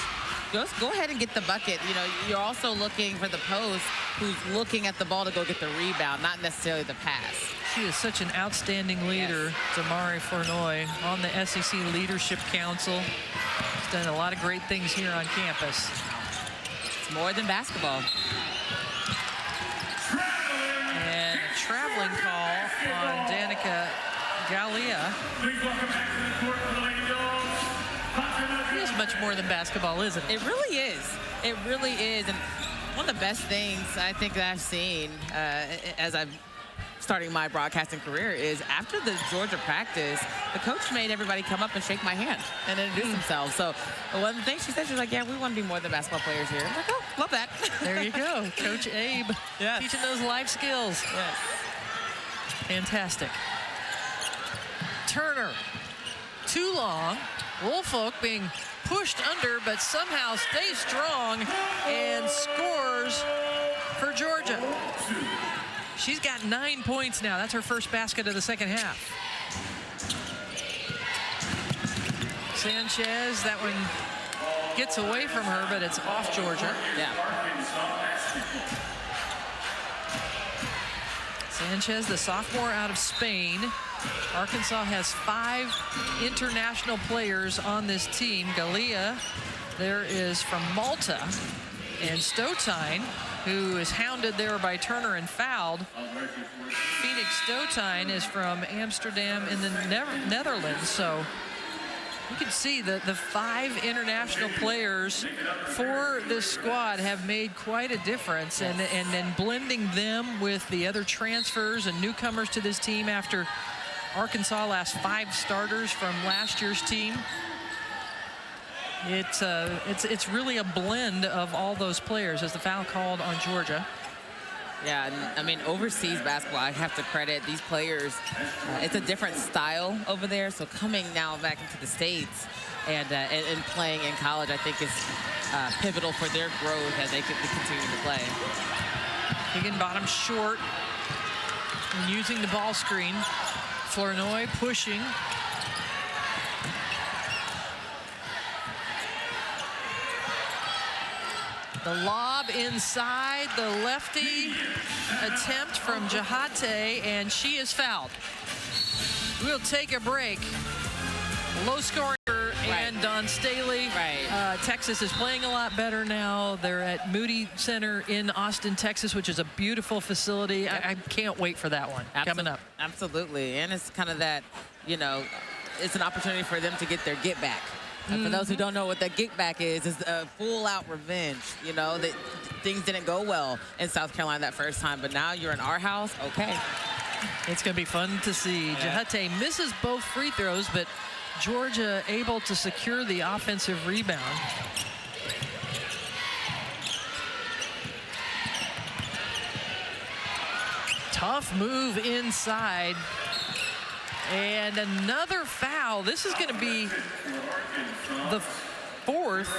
Speaker 2: Just go ahead and get the bucket. You know, you're also looking for the post who's looking at the ball to go get the rebound, not necessarily the pass.
Speaker 1: She is such an outstanding leader, Damari Flournoy, on the SEC Leadership Council. She's done a lot of great things here on campus.
Speaker 2: It's more than basketball.
Speaker 1: And a traveling call on Danica Gallia.
Speaker 3: Please welcome back to the court for the Lady Dogs.
Speaker 1: It is much more than basketball, isn't it?
Speaker 2: It really is. It really is. And one of the best things I think that I've seen as I've starting my broadcasting career is after the Georgia practice, the coach made everybody come up and shake my hand and introduce themselves. So one of the things she said, she was like, yeah, we want to be more than basketball players here. I'm like, oh, love that.
Speaker 1: There you go. Coach Abe teaching those life skills.
Speaker 2: Yes.
Speaker 1: Fantastic. Turner, too long. Woolfolk being pushed under, but somehow stays strong and scores for Georgia. She's got 9 points now. That's her first basket of the second half. Sanchez, that one gets away from her, but it's off Georgia.
Speaker 2: Yeah.
Speaker 1: Sanchez, the sophomore out of Spain. Arkansas has 5 international players on this team. Gallia, there is from Malta. And Stotine, who is hounded there by Turner and fouled. Phoenix Stotine is from Amsterdam in the Netherlands. So you can see that the 5 international players for this squad have made quite a difference. And then blending them with the other transfers and newcomers to this team after Arkansas lost 5 starters from last year's team. It's really a blend of all those players as the foul called on Georgia.
Speaker 2: Yeah, and, I mean, overseas basketball, I have to credit these players. It's a different style over there, so coming now back into the States and playing in college, I think is pivotal for their growth as they continue to play.
Speaker 1: Higginbottom short and using the ball screen. Flournoy pushing. The lob inside, the lefty attempt from Jahate, and she is fouled. We'll take a break. Low scoring and Don Staley.
Speaker 2: Right.
Speaker 1: Texas is playing a lot better now. They're at Moody Center in Austin, Texas, which is a beautiful facility. Yep. I can't wait for that one coming up.
Speaker 2: Absolutely. And it's kind of that, you know, it's an opportunity for them to get their get back. And for those who don't know what that get back is a full-out revenge. You know, that things didn't go well in South Carolina that first time, but now you're in our house. Okay.
Speaker 1: It's going to be fun to see. Yeah. Jahate misses both free throws, but Georgia able to secure the offensive rebound. Tough move inside. And another foul. This is going to be the fourth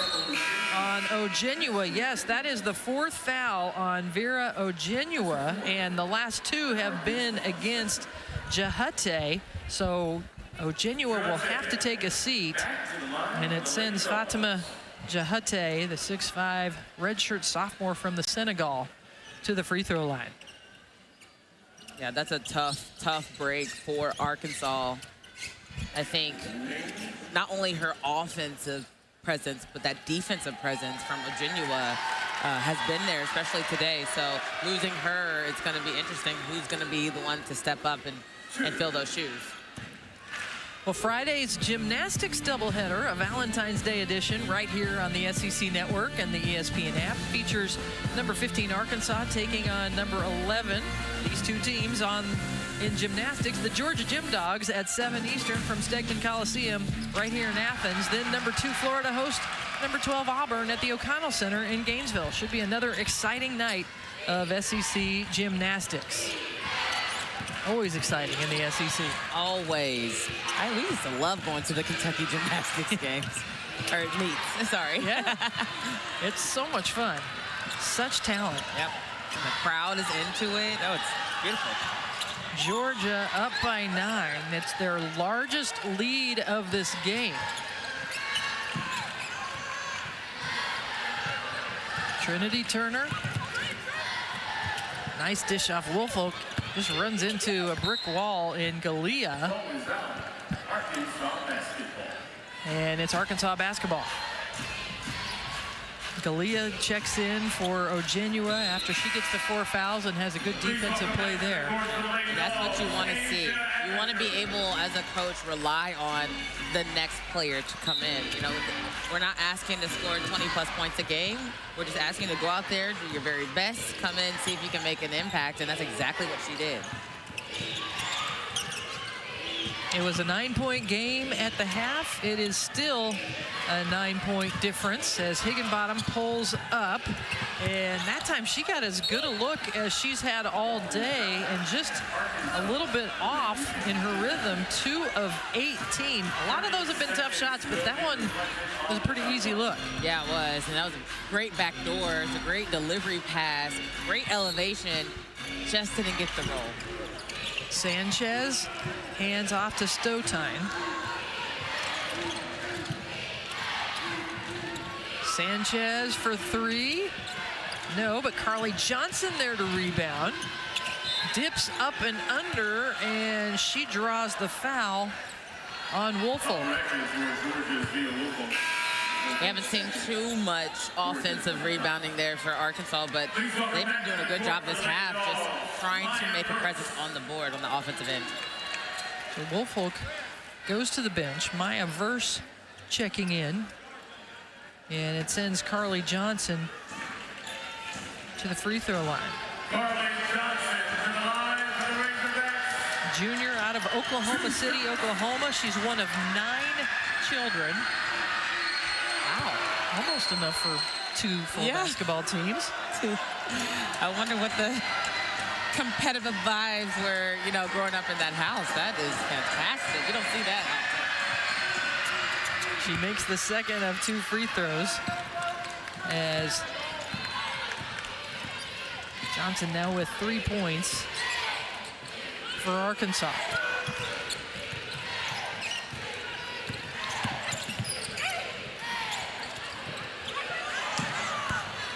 Speaker 1: on Ojenua. Yes, that is the fourth foul on Vera Ojenua. And the last two have been against Jahate. So Ojenua will have to take a seat. And it sends Fatima Jahate, the 6'5" redshirt sophomore from the Senegal, to the free throw line.
Speaker 2: Yeah, that's a tough break for Arkansas. I think not only her offensive presence, but that defensive presence from Ojenua has been there, especially today. So losing her, it's going to be interesting who's going to be the one to step up and fill those shoes.
Speaker 1: Well, Friday's gymnastics doubleheader, a Valentine's Day edition right here on the SEC Network and the ESPN app, features number 15 Arkansas taking on number 11. These two teams in gymnastics, the Georgia Gym Dogs at 7 Eastern from Stegman Coliseum right here in Athens. Then number 2 Florida host number 12 Auburn at the O'Connell Center in Gainesville. Should be another exciting night of SEC gymnastics. Always exciting in the SEC.
Speaker 2: Always. We used to love going to the Kentucky gymnastics games. Or meets, sorry.
Speaker 1: Yeah. It's so much fun. Such talent.
Speaker 2: Yep. And the crowd is into it. Oh, it's beautiful.
Speaker 1: Georgia up by 9. It's their largest lead of this game. Trinity Turner. Nice dish off Woolfolk. Just runs into a brick wall in Galea. And it's Arkansas basketball. Galea checks in for Ojenua after she gets the 4 fouls and has a good defensive play there.
Speaker 2: That's what you want to see. You want to be able, as a coach, rely on the next player to come in. You know, we're not asking to score 20-plus points a game. We're just asking to go out there, do your very best, come in, see if you can make an impact, and that's exactly what she did.
Speaker 1: It was a 9-point game at the half. It is still a 9-point difference as Higginbottom pulls up. And that time she got as good a look as she's had all day and just a little bit off in her rhythm. 2 of 18. A lot of those have been tough shots, but that one was a pretty easy look.
Speaker 2: Yeah, it was. And that was a great backdoor. It's a great delivery pass, great elevation. Just didn't get the roll.
Speaker 1: Sanchez hands off to Stotine. Sanchez for 3. No, but Carly Johnson there to rebound. Dips up and under, and she draws the foul on Woolfolk.
Speaker 2: We haven't seen too much offensive rebounding there for Arkansas, but they've been doing a good job this half, just trying to make a presence on the board on the offensive end.
Speaker 1: So Woolfolk goes to the bench. Maya Verse checking in. And it sends Carly Johnson to the free throw line.
Speaker 3: Carly Johnson to the line for the Razorbacks.
Speaker 1: Junior out of Oklahoma City, Oklahoma. She's one of 9 children. Wow, almost enough for 2 full basketball teams.
Speaker 2: I wonder what the competitive vibes were, you know, growing up in that house. That is fantastic. You don't see that often.
Speaker 1: She makes the second of 2 free throws as Johnson now with 3 points for Arkansas.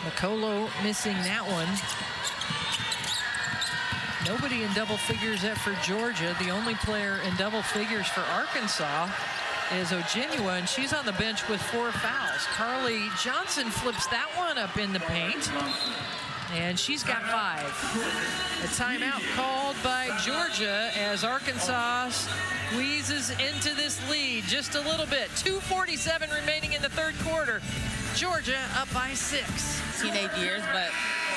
Speaker 1: Makolo missing that one. Nobody in double figures yet for Georgia. The only player in double figures for Arkansas is Ojenua, and she's on the bench with 4 fouls. Carly Johnson flips that one up in the paint, and she's got 5. A timeout called by Georgia as Arkansas squeezes into this lead just a little bit. 2:47 remaining in the third quarter. Georgia up by 6.
Speaker 2: Teenage years, but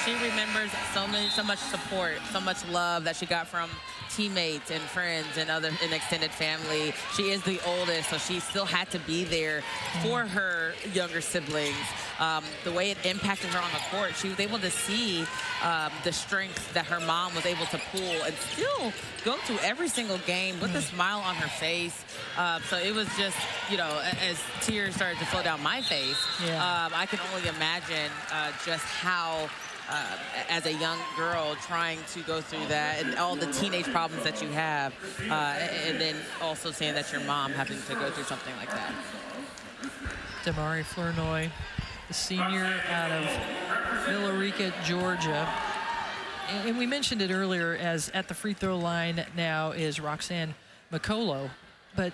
Speaker 2: she remembers so much support, so much love that she got from teammates and friends and extended family. She is the oldest, so she still had to be there for her younger siblings. The way it impacted her on the court, she was able to see the strength that her mom was able to pull and still go through every single game with a smile on her face. So it was just, you know, as tears started to flow down my face, I can only imagine just how, as a young girl trying to go through that and all the teenage problems that you have, and then also seeing that your mom having to go through something like that.
Speaker 1: Damari Flournoy, the senior out of Villarica, Georgia. And we mentioned it earlier, as at the free throw line now is Roxanne McColo. But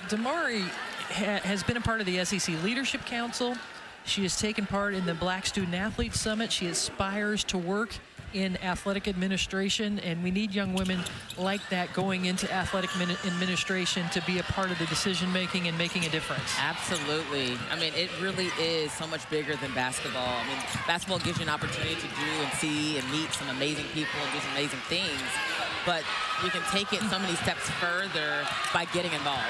Speaker 1: Damari has been a part of the SEC Leadership Council. She has taken part in the Black Student Athlete Summit. She aspires to work in athletic administration, and we need young women like that going into athletic administration to be a part of the decision-making and making a difference.
Speaker 2: Absolutely. I mean, it really is so much bigger than basketball. I mean, basketball gives you an opportunity to do and see and meet some amazing people and do some amazing things, but you can take it so many steps further by getting involved.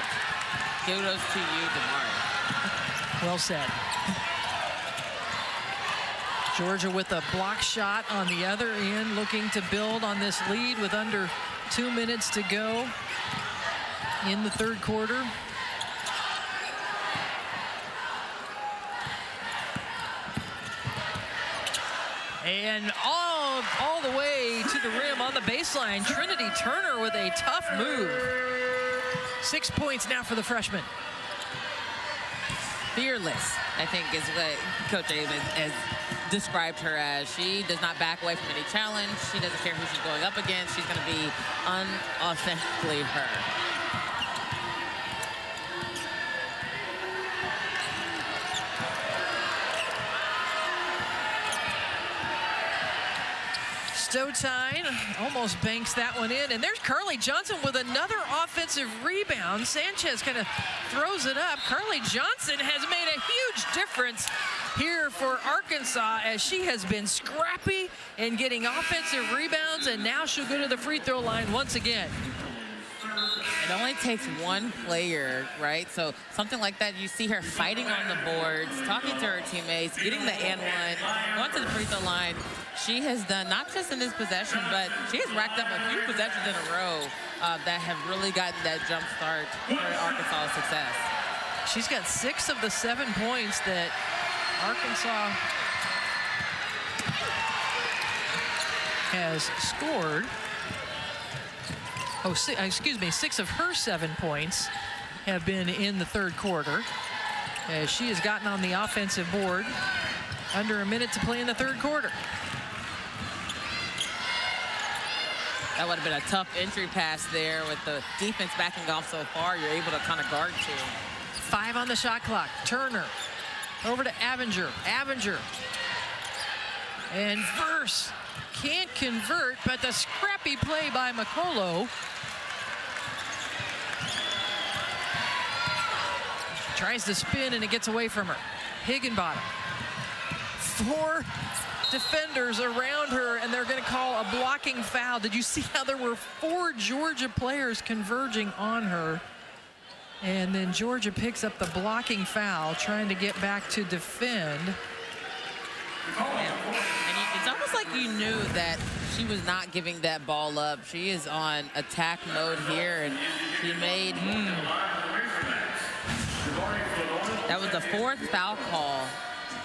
Speaker 2: Kudos to you, Damari.
Speaker 1: Well said. Georgia with a block shot on the other end, looking to build on this lead with under 2 minutes to go in the third quarter. And all the way to the rim on the baseline, Trinity Turner with a tough move. 6 points now for the freshman.
Speaker 2: Fearless, I think, is what Coach Abe has described her as. She does not back away from any challenge. She doesn't care who she's going up against. She's going to be unauthentically her.
Speaker 1: Stotine almost banks that one in, and there's Carly Johnson with another offensive rebound. Sanchez kind of throws it up. Carly Johnson has made a huge difference here for Arkansas, as she has been scrappy and getting offensive rebounds, and now she'll go to the free throw line once again.
Speaker 2: It only takes one player, right? So something like that, you see her fighting on the boards, talking to her teammates, getting the and one, going to the free throw line. She has done, not just in this possession, but she has racked up a few possessions in a row that have really gotten that jump start for Arkansas' success.
Speaker 1: She's got 6 of the 7 points that Arkansas has scored. Oh, excuse me, 6 of her 7 points have been in the third quarter, as she has gotten on the offensive board. Under a minute to play in the third quarter.
Speaker 2: That would have been a tough entry pass there with the defense backing off so far. You're able to kind of guard to.
Speaker 1: 5 on the shot clock. Turner over to Avinger. Avinger. And Verse can't convert, but the scrappy play by McColo. Tries to spin, and it gets away from her. Higginbottom. 4 defenders around her, and they're going to call a blocking foul. Did you see how there were 4 Georgia players converging on her? And then Georgia picks up the blocking foul, trying to get back to defend.
Speaker 2: And it's almost like you knew that she was not giving that ball up. She is on attack mode here, and she made... That was the 4th foul call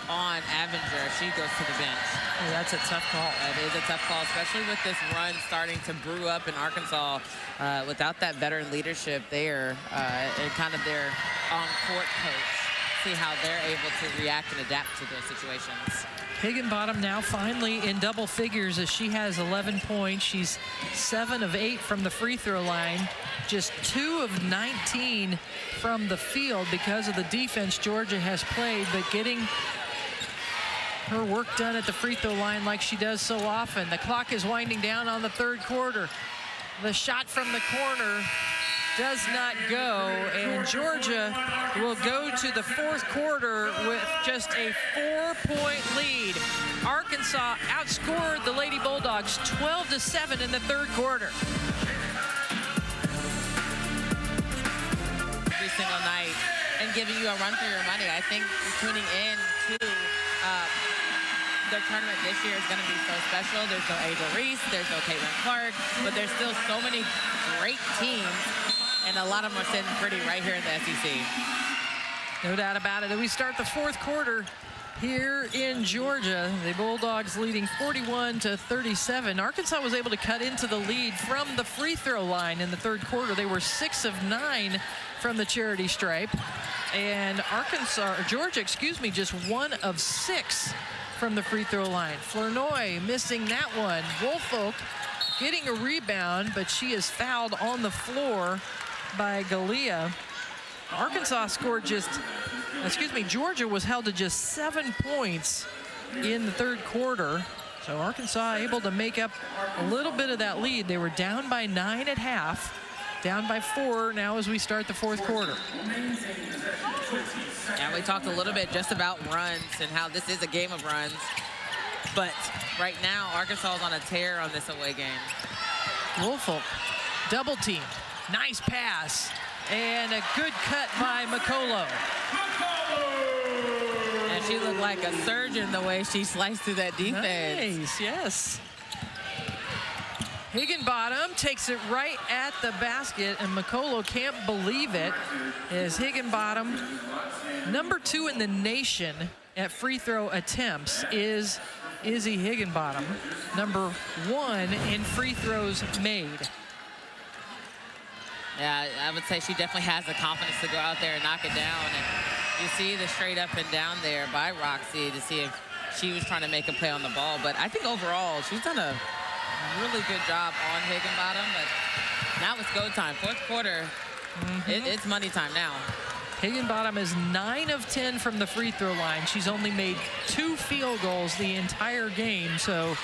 Speaker 2: on Avinger. She goes to the bench.
Speaker 1: Oh, that's a tough call.
Speaker 2: That is a tough call, especially with this run starting to brew up in Arkansas without that veteran leadership there and kind of their on-court coach. See how they're able to react and adapt to those situations.
Speaker 1: Higginbottom now finally in double figures, as she has 11 points. She's 7 of 8 from the free throw line, just 2 of 19 from the field because of the defense Georgia has played, but getting her work done at the free throw line like she does so often. The clock is winding down on the third quarter. The shot from the corner does not go, and Georgia will go to the fourth quarter with just a 4-point lead. Arkansas outscored the Lady Bulldogs 12-7 in the third quarter.
Speaker 2: and giving you a run for your money. I think tuning in to the tournament this year is going to be so special. There's no Angel Reese, there's no Caitlin Clark, but there's still so many great teams, and a lot of them are sitting pretty right here in the SEC.
Speaker 1: No doubt about it. And we start the fourth quarter here in Georgia. The Bulldogs leading 41-37. Arkansas was able to cut into the lead from the free throw line in the third quarter. They were 6 of 9 from the charity stripe. And Georgia, just 1 of 6 from the free throw line. Flournoy missing that one. Woolfolk getting a rebound, but she is fouled on the floor by Galea. Georgia was held to just 7 points in the third quarter. So Arkansas able to make up a little bit of that lead. They were down by 9 at half, down by 4 now as we start the fourth quarter.
Speaker 2: Yeah, we talked a little bit just about runs and how this is a game of runs. But right now, Arkansas is on a tear on this away game.
Speaker 1: Woolfolk double teamed. Nice pass. And a good cut by McColo.
Speaker 2: And she looked like a surgeon the way she sliced through that defense.
Speaker 1: Nice, yes. Higginbottom takes it right at the basket, and McColo can't believe it as Higginbottom, number 2 in the nation at free throw attempts, is Izzy Higginbottom, number 1 in free throws made.
Speaker 2: Yeah, I would say she definitely has the confidence to go out there and knock it down. And you see the straight up and down there by Roxy to see if she was trying to make a play on the ball. But I think overall, she's done a really good job on Higginbottom. But now it's go time. Fourth quarter, it's money time now.
Speaker 1: Higginbottom is 9 of 10 from the free throw line. She's only made 2 field goals the entire game. So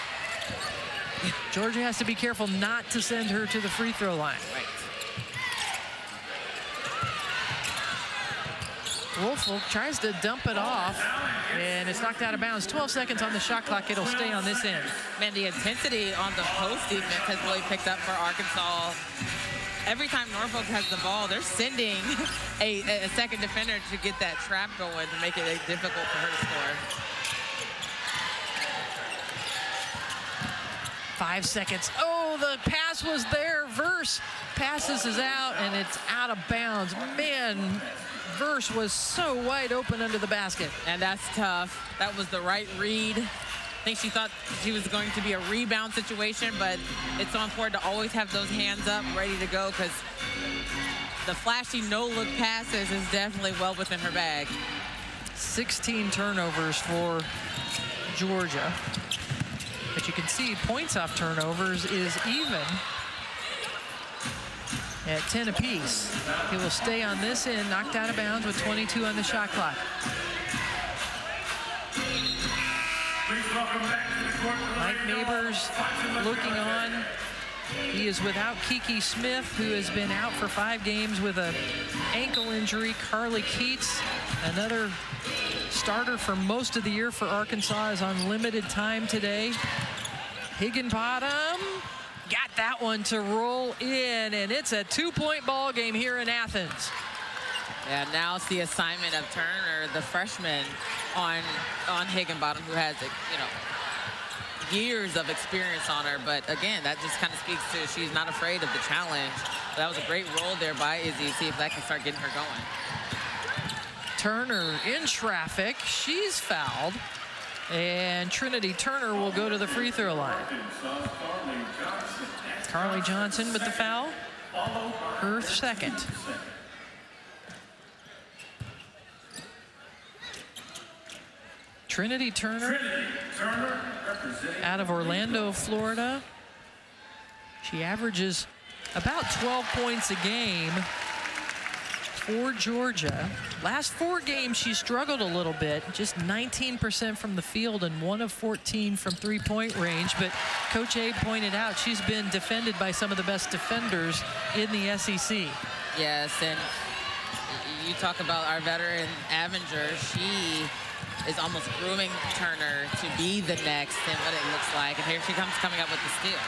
Speaker 1: Georgia has to be careful not to send her to the free throw line.
Speaker 2: Right.
Speaker 1: Woolfolk tries to dump it off, and it's knocked out of bounds. 12 seconds on the shot clock. It'll stay on this end.
Speaker 2: Man, the intensity on the post defense has really picked up for Arkansas. Every time Norfolk has the ball, they're sending a second defender to get that trap going to make it difficult for her to score.
Speaker 1: 5 seconds. Oh, the pass was there. Verse passes is out, and it's out of bounds. Man, Verse was so wide open under the basket.
Speaker 2: And that's tough. That was the right read. I think she thought she was going to be a rebound situation, but it's so important to always have those hands up ready to go because the flashy no-look passes is definitely well within her bag.
Speaker 1: 16 turnovers for Georgia. But you can see points off turnovers is even at 10 apiece. He will stay on this end, knocked out of bounds with 22 on the shot clock. Mike Neighbors looking on. He is without Kiki Smith, who has been out for 5 games with an ankle injury. Carly Keats, another starter for most of the year for Arkansas, is on limited time today. Higginbottom got that one to roll in, and it's a 2-point ball game here in Athens.
Speaker 2: And now it's the assignment of Turner, the freshman, on Higginbottom, who has, years of experience on her. But again, that just kind of speaks to she's not afraid of the challenge. That was a great roll there by Izzy. See if that can start getting her going.
Speaker 1: Turner in traffic. She's fouled. And Trinity Turner will go to the free throw line. Carly Johnson with the foul. Her second. Trinity Turner out of Orlando, Florida. She averages about 12 points a game for Georgia. Last 4 games, she struggled a little bit, just 19% from the field and 1 of 14 from three-point range. But Coach Abe pointed out she's been defended by some of the best defenders in the SEC.
Speaker 2: Yes, and you talk about our veteran Avenger. She is almost grooming Turner to be the next and what it looks like. And here she comes coming up with the steal.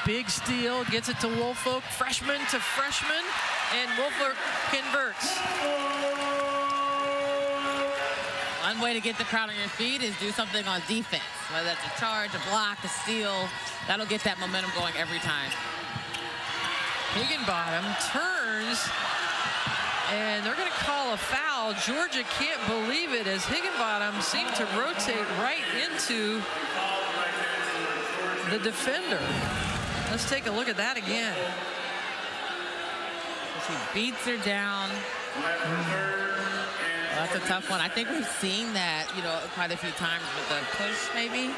Speaker 1: Big steal, gets it to Woolfolk, freshman to freshman, and Woolfolk converts.
Speaker 2: One way to get the crowd on your feet is do something on defense, whether that's a charge, a block, a steal. That'll get that momentum going every time.
Speaker 1: Higginbottom turns, and they're going to call a foul. Georgia can't believe it as Higginbottom seemed to rotate right into the defender. Let's take a look at that again.
Speaker 2: She beats her down. Well, that's a tough one. I think we've seen that, quite a few times with the push, maybe.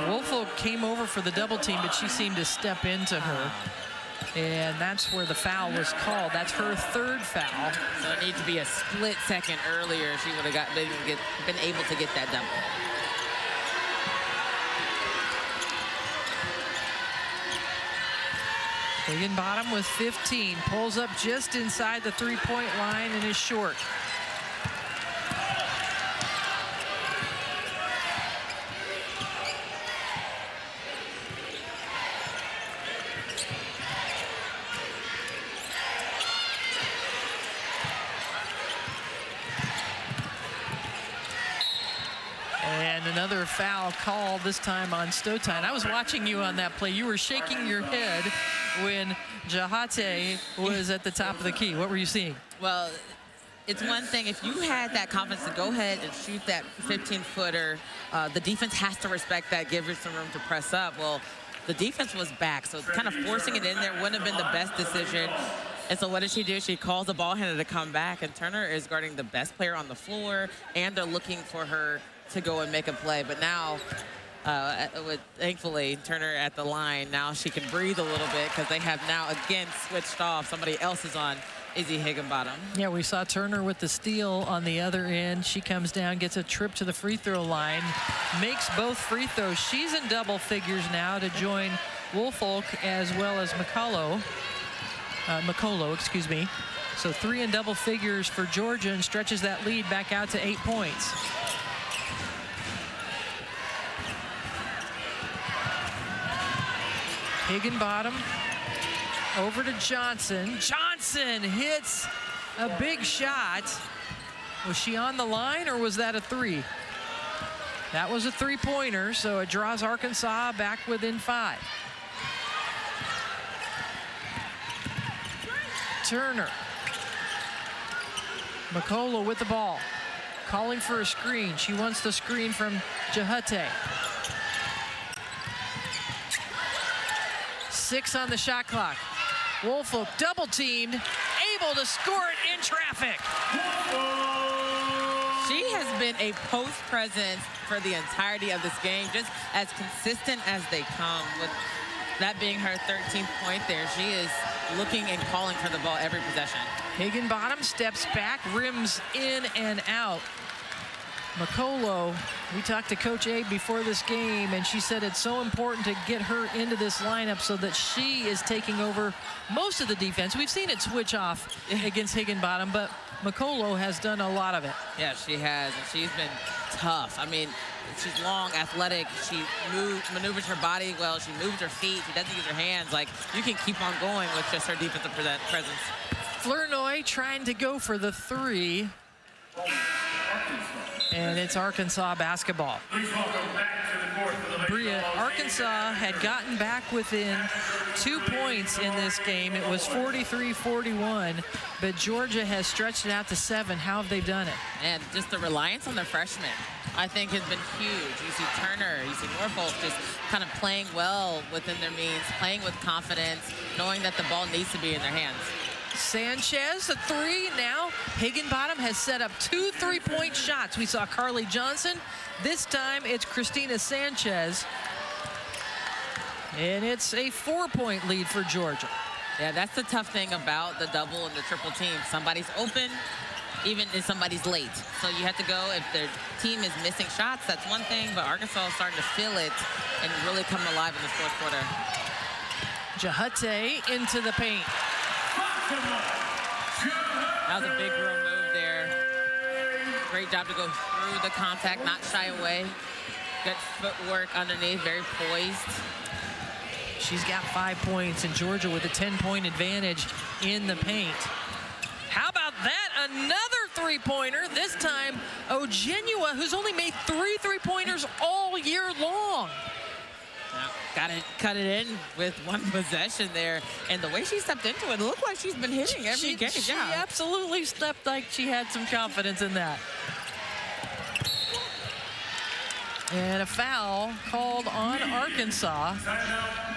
Speaker 1: Woolfolk came over for the double team, but she seemed to step into her. And that's where the foul was called. That's her third foul.
Speaker 2: So it needs to be a split second earlier. She would have been able to get that double.
Speaker 1: Higginbottom with 15, pulls up just inside the three-point line and is short. And another foul called, this time on Stotine. I was watching you on that play. You were shaking your head when Jahate was at the top of the key. What were you seeing?
Speaker 2: Well, it's one thing. If you had that confidence to go ahead and shoot that 15-footer, the defense has to respect that, give her some room to press up. Well, the defense was back, so kind of forcing it in there wouldn't have been the best decision. And so what does she do? She calls the ball handler to come back, and Turner is guarding the best player on the floor, and they're looking for her to go and make a play. But now, thankfully, Turner at the line, now she can breathe a little bit because they have now again switched off. Somebody else is on Izzy Higginbottom.
Speaker 1: Yeah, we saw Turner with the steal on the other end. She comes down, gets a trip to the free throw line, makes both free throws. She's in double figures now to join Woolfolk as well as McCullough, excuse me. So 3 in double figures for Georgia and stretches that lead back out to 8 points. Higginbottom over to Johnson. Johnson hits a big shot. Was she on the line or was that a three? That was a three-pointer, so it draws Arkansas back within 5. Turner. McCullough with the ball. Calling for a screen. She wants the screen from Jahate. 6 on the shot clock. Woolfolk double teamed, able to score it in traffic.
Speaker 2: She has been a post presence for the entirety of this game, just as consistent as they come. With that being her 13th point there, she is looking and calling for the ball every possession.
Speaker 1: Higginbottom steps back, rims in and out. McCullough, we talked to Coach Abe before this game, and she said it's so important to get her into this lineup so that she is taking over most of the defense. We've seen it switch off against Higginbottom, but McCullough has done a lot of it.
Speaker 2: Yeah, she has, and she's been tough. I mean, she's long, athletic. She maneuvers her body well. She moves her feet. She doesn't use her hands. Like, you can keep on going with just her defensive presence.
Speaker 1: Flournoy trying to go for the 3. And it's Arkansas basketball. Bria, Arkansas had gotten back within 2 points in this game. It was 43-41, but Georgia has stretched it out to 7. How have they done it?
Speaker 2: And just the reliance on the freshmen, I think, has been huge. You see Turner, you see Norfolk just kind of playing well within their means, playing with confidence, knowing that the ball needs to be in their hands.
Speaker 1: Sanchez, a 3 now. Higginbottom has set up 2 3-point shots. We saw Carly Johnson. This time it's Christina Sanchez. And it's a 4-point lead for Georgia.
Speaker 2: Yeah, that's the tough thing about the double and the triple team. Somebody's open, even if somebody's late. So you have to go, if their team is missing shots, that's one thing, but Arkansas is starting to feel it and really come alive in this fourth quarter.
Speaker 1: Jahate into the paint.
Speaker 2: That was a big room move there. Great job to go through the contact, not shy away. Good footwork underneath, very poised.
Speaker 1: She's got 5 points, and Georgia with a 10-point advantage in the paint. How about that? Another three-pointer. This time, Ojenua, who's only made 3 three-pointers all year long.
Speaker 2: Got to cut it in with one possession there. And the way she stepped into it looked like she's been hitting every game.
Speaker 1: She absolutely stepped like she had some confidence in that. And a foul called on Arkansas.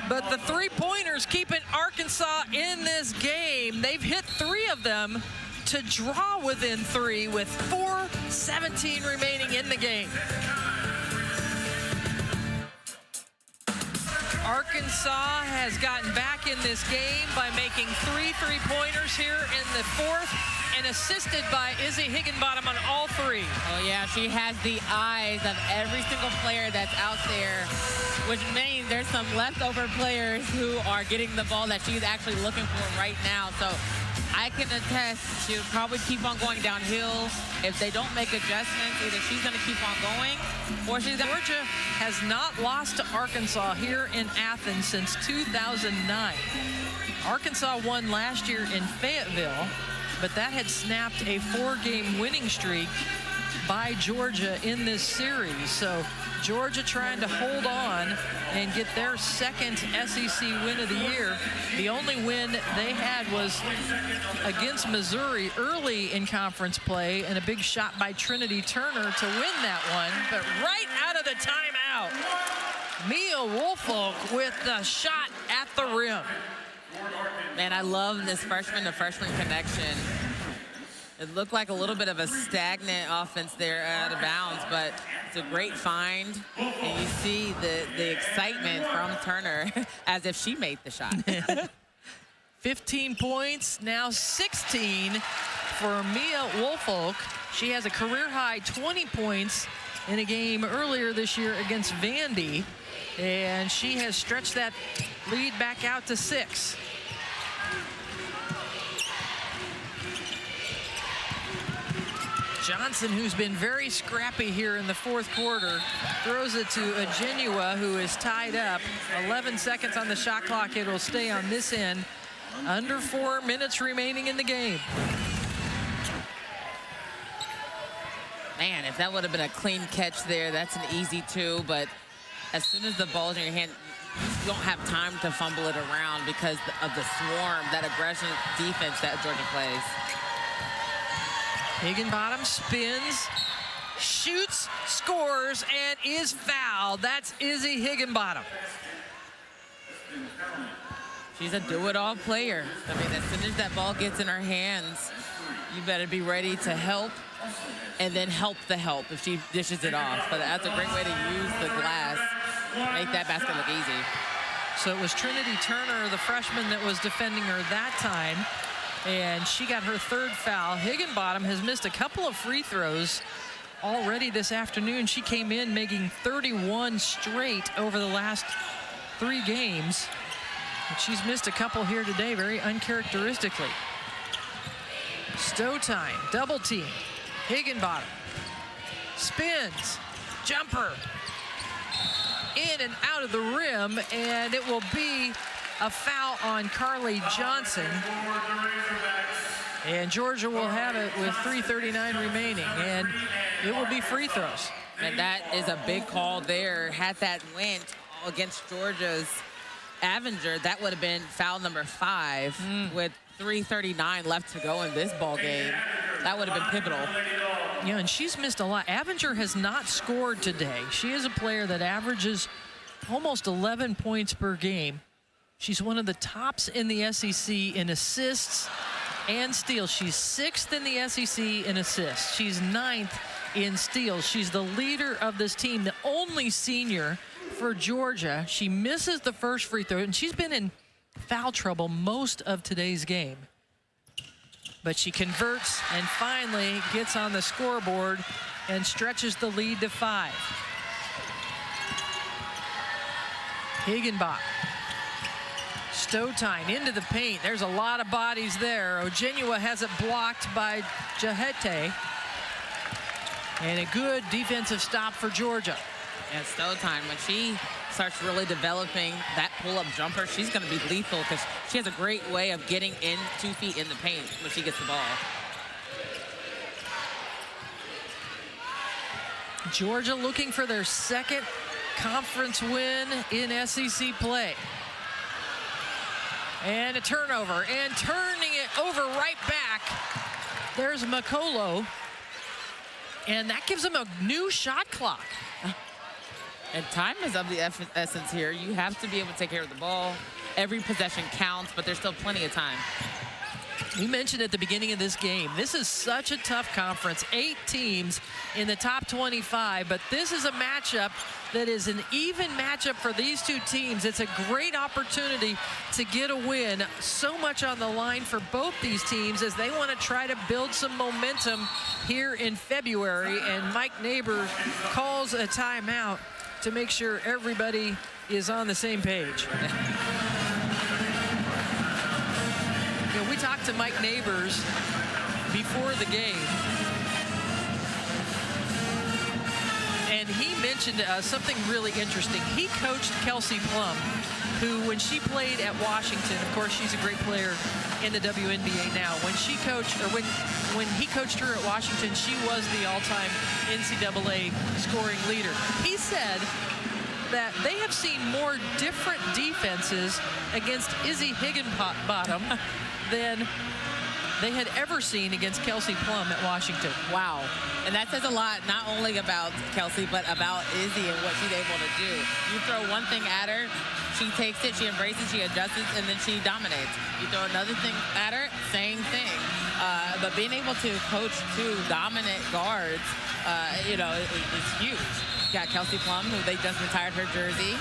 Speaker 1: But the three-pointers keeping Arkansas in this game. They've hit 3 of them to draw within 3 with 4:17 remaining in the game. Arkansas has gotten back in this game by making 3 three-pointers here in the 4th and assisted by Izzy Higginbottom on all 3.
Speaker 2: Oh, yeah, she has the eyes of every single player that's out there, which means there's some leftover players who are getting the ball that she's actually looking for right now. So I can attest she'll probably keep on going downhill. If they don't make adjustments, either she's going to keep on going or she's going to...
Speaker 1: Georgia has not lost to Arkansas here in Athens since 2009. Arkansas won last year in Fayetteville, but that had snapped a 4-game winning streak by Georgia in this series. So Georgia trying to hold on and get their 2nd SEC win of the year. The only win they had was against Missouri early in conference play, and a big shot by Trinity Turner to win that one. But right out of the timeout, Mia Woolfolk with the shot at the rim.
Speaker 2: Man, I love this freshman-to-freshman connection. It looked like a little bit of a stagnant offense there out of bounds, but it's a great find. And you see the excitement from Turner as if she made the shot.
Speaker 1: 15 points, now 16 for Mia Woolfolk. She has a career-high 20 points in a game earlier this year against Vandy, and she has stretched that lead back out to 6. Johnson, who's been very scrappy here in the 4th quarter, throws it to Ojenua, who is tied up. 11 seconds on the shot clock. It will stay on this end. Under 4 minutes remaining in the game.
Speaker 2: Man, if that would have been a clean catch there, that's an easy 2. But as soon as the ball's in your hand, you don't have time to fumble it around because of the swarm, that aggression defense that Georgia plays.
Speaker 1: Higginbottom spins, shoots, scores, and is fouled. That's Izzy Higginbottom.
Speaker 2: She's a do-it-all player. I mean, as soon as that ball gets in her hands, you better be ready to help and then help the help if she dishes it off. But that's a great way to use the glass, make that basket look easy.
Speaker 1: So it was Trinity Turner, the freshman, that was defending her that time, and she got her 3rd foul. Higginbottom has missed a couple of free throws already this afternoon. She came in making 31 straight over the last 3 games. But she's missed a couple here today, very uncharacteristically. Stowe time, double team. Higginbottom spins, jumper, in and out of the rim, and it will be a foul on Carly Johnson. And Georgia will have it with 3:39 remaining, and it will be free throws.
Speaker 2: And that is a big call there. Had that went against Georgia's Avenger, that would have been foul number 5 with 3:39 left to go in this ball game. That would have been pivotal.
Speaker 1: Yeah, and she's missed a lot. Avenger has not scored today. She is a player that averages almost 11 points per game. She's one of the tops in the SEC in assists and steals. She's 6th in the SEC in assists. She's 9th in steals. She's the leader of this team, the only senior for Georgia. She misses the first free throw, and she's been in foul trouble most of today's game. But she converts and finally gets on the scoreboard and stretches the lead to 5. Higginbottom. Stowtime into the paint. There's a lot of bodies there. Ojenua has it blocked by Jahete. And a good defensive stop for Georgia.
Speaker 2: And Stowtime, when she starts really developing that pull-up jumper, she's going to be lethal because she has a great way of getting in 2 feet in the paint when she gets the ball.
Speaker 1: Georgia looking for their second conference win in SEC play. And a turnover, and turning it over right back. There's Makolo, and that gives them a new shot clock.
Speaker 2: And time is of the essence here. You have to be able to take care of the ball. Every possession counts, but there's still plenty of time.
Speaker 1: We mentioned at the beginning of this game, this is such a tough conference. 8 teams in the top 25, but this is a matchup that is an even matchup for these two teams. It's a great opportunity to get a win. So much on the line for both these teams as they want to try to build some momentum here in February. And Mike Neighbors calls a timeout to make sure everybody is on the same page. You know, we talked to Mike Neighbors before the game, and he mentioned to us something really interesting. He coached Kelsey Plum, who, when she played at Washington, of course, she's a great player in the WNBA now. When she coached, or when he coached her at Washington, she was the all-time NCAA scoring leader. He said that they have seen more different defenses against Izzy Higginbottom than they had ever seen against Kelsey Plum at Washington.
Speaker 2: Wow. And that says a lot, not only about Kelsey, but about Izzy and what she's able to do. You throw one thing at her, she takes it, she embraces, she adjusts, and then she dominates. You throw another thing at her, same thing. But being able to coach 2 dominant guards, you know, is huge. You got Kelsey Plum, who they just retired her jersey,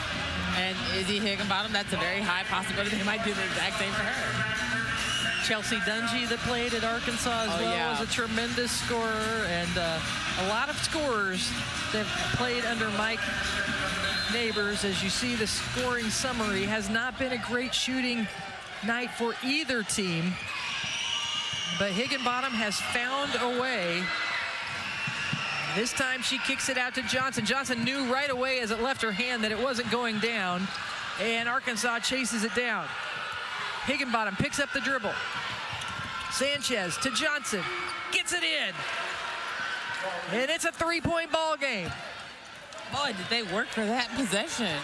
Speaker 2: and Izzy Higginbottom, that's a very high possibility they might do the exact same for her.
Speaker 1: Chelsea Dungy, that played at Arkansas as well, was a tremendous scorer, and a lot of scorers that played under Mike Neighbors. As you see, the scoring summary has not been a great shooting night for either team, but Higginbottom has found a way. This time she kicks it out to Johnson. Johnson knew right away as it left her hand that it wasn't going down, and Arkansas chases it down. Higginbottom picks up the dribble. Sanchez to Johnson, gets it in. And it's a 3-point ball game.
Speaker 2: Boy, did they work for that possession.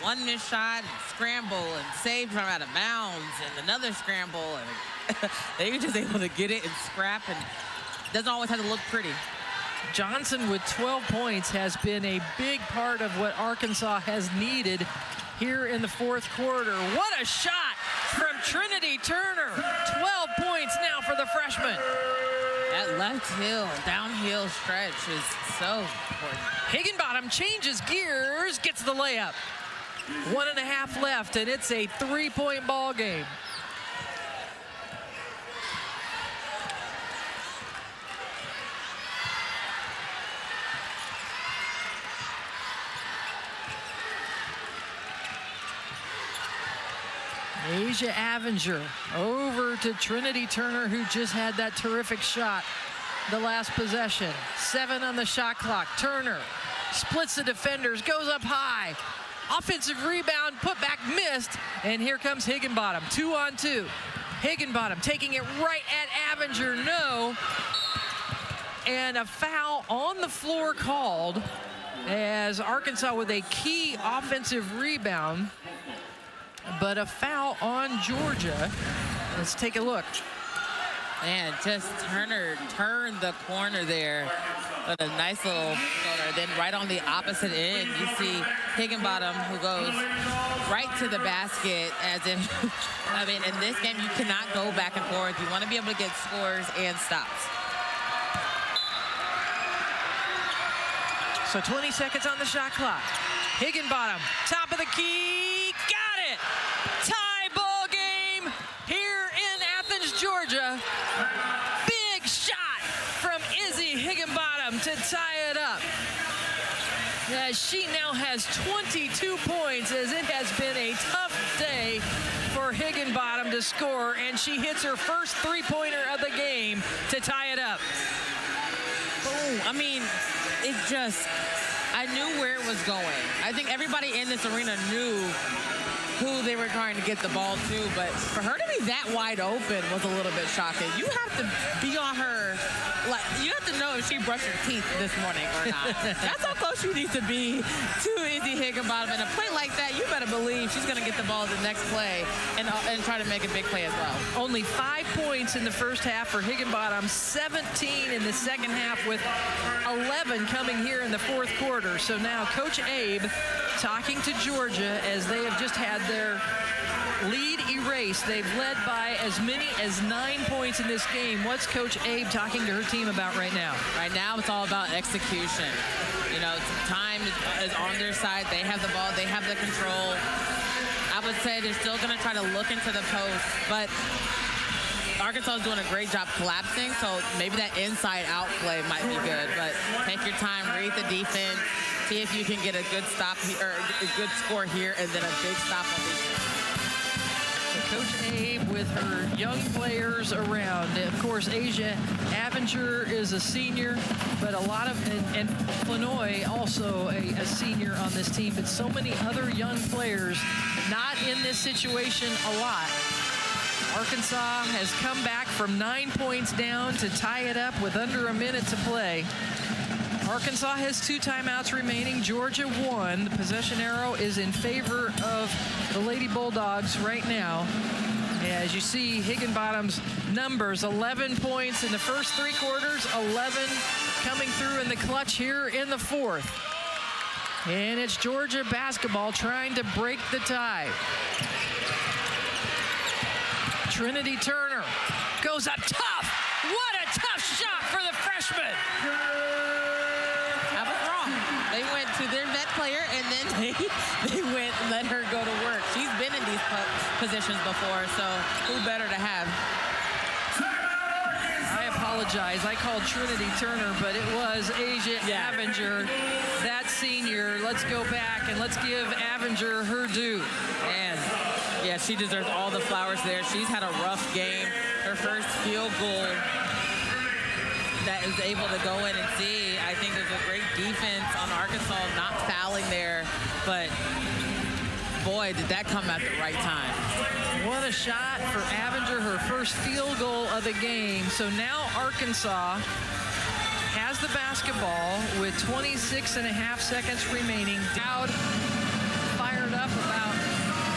Speaker 2: One missed shot, and scramble, and saved from out of bounds, and another scramble. And they were just able to get it and scrap, and it doesn't always have to look pretty.
Speaker 1: Johnson with 12 points has been a big part of what Arkansas has needed here in the 4th quarter. What a shot from Trinity Turner. 12 points now for the freshman.
Speaker 2: That left heel and downhill stretch is so important.
Speaker 1: Higginbottom changes gears, gets the layup. 1.5 left, and it's a 3-point ball game. Asia Avenger over to Trinity Turner, who just had that terrific shot the last possession. 7 on the shot clock. Turner splits the defenders, goes up high. Offensive rebound, put back, missed, and here comes Higginbottom. 2-on-2. Higginbottom taking it right at Avenger, no. And a foul on the floor called as Arkansas with a key offensive rebound. But a foul on Georgia. Let's take a look.
Speaker 2: And just Turner turned the corner there with a nice little floater. Then right on the opposite end, you see Higginbottom, who goes right to the basket as if, I mean, in this game, you cannot go back and forth. You want to be able to get scores and stops.
Speaker 1: So 20 seconds on the shot clock. Higginbottom, top of the key, got it! Tie ball game here in Athens, Georgia. Big shot from Izzy Higginbottom to tie it up. As she now has 22 points, as it has been a tough day for Higginbottom to score, and she hits her first 3-pointer of the game to tie it up.
Speaker 2: Boom. I mean, it just, I knew where it was going. I think everybody in this arena knew who they were trying to get the ball to, but for her to be that wide open was a little bit shocking. You have to be on her like, you have to know if she brushed her teeth this morning or not. That's how close you need to be to Izzy Higginbottom. And a play like that, you better believe she's going to get the ball the next play and try to make a big play as well.
Speaker 1: Only 5 points in the first half for Higginbottom, 17 in the second half, with 11 coming here in the fourth quarter. So now Coach Abe talking to Georgia as they have just had their lead erased. They've led by as many as 9 points in this game. What's Coach Abe talking to her team about right now?
Speaker 2: Right now, it's all about execution. You know, time is on their side. They have the ball. They have the control. I would say they're still going to try to look into the post, but Arkansas is doing a great job collapsing, so maybe that inside-out play might be good. But take your time, read the defense, see if you can get a good stop or a good score here, and then a big stop on defense.
Speaker 1: Coach Abe with her young players around. Of course, Asia Avenger is a senior, but a lot of, and Flanoy also a senior on this team, but so many other young players not in this situation a lot. Arkansas has come back from 9 points down to tie it up with under a minute to play. Arkansas has 2 timeouts remaining. Georgia 1. The possession arrow is in favor of the Lady Bulldogs right now. As you see, Higginbottom's numbers, 11 points in the first 3 quarters, 11 coming through in the clutch here in the fourth. And it's Georgia basketball trying to break the tie. Trinity Turner goes up tough. What a tough shot for the freshman.
Speaker 2: I was wrong. They went to their vet player, and then they went and let her go to work. She's been in these positions before, so who better to have?
Speaker 1: I apologize. I called Trinity Turner, but it was Asia Avenger, that senior. Let's go back and let's give Avenger her due.
Speaker 2: And yeah, she deserves all the flowers there. She's had a rough game. Her first field goal that is able to go in and see. I think there's a great defense on Arkansas not fouling there, but boy, did that come at the right time.
Speaker 1: What a shot for Avenger, her first field goal of the game. So now Arkansas has the basketball with 26.5 seconds remaining. Dowd fired up about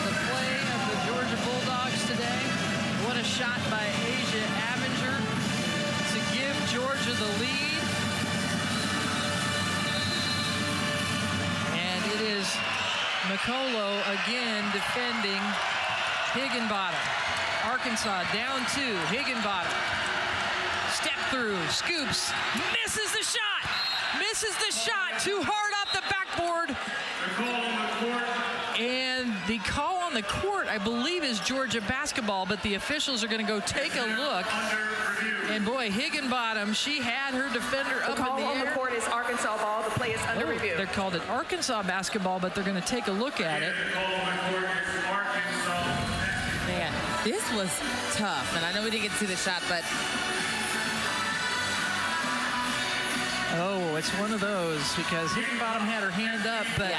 Speaker 1: the play of the Georgia Bulldogs today. What a shot by Asia Avenger to give Georgia the lead. And it is McColo again defending Higginbottom. Arkansas down 2. Higginbottom. Step through. Scoops. Misses the shot. Misses the shot. Too hard off the backboard. And the call on the court, I believe, is Georgia basketball, but the officials are going to go take a look. And boy, Higginbottom, she had her defender up in the air.
Speaker 9: The call on the court is Arkansas ball. The play is under review.
Speaker 1: They're called it Arkansas basketball, but they're going to take a look at it.
Speaker 2: Man, this was tough, and I know we didn't get to see the shot, but
Speaker 1: oh, it's one of those because Higginbottom had her hand up, but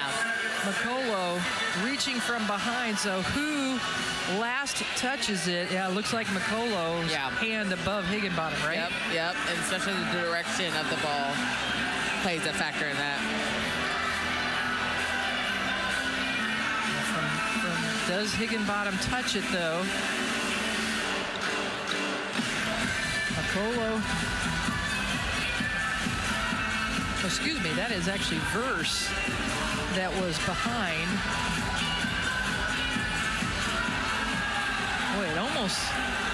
Speaker 1: McColo reaching from behind. So who last touches it? Yeah, it looks like McColo's hand above Higginbottom, right?
Speaker 2: Yep, and especially the direction of the ball plays a factor in that.
Speaker 1: Does Higginbottom touch it, though? McColo. Excuse me, that is actually Verse that was behind. Boy, it almost,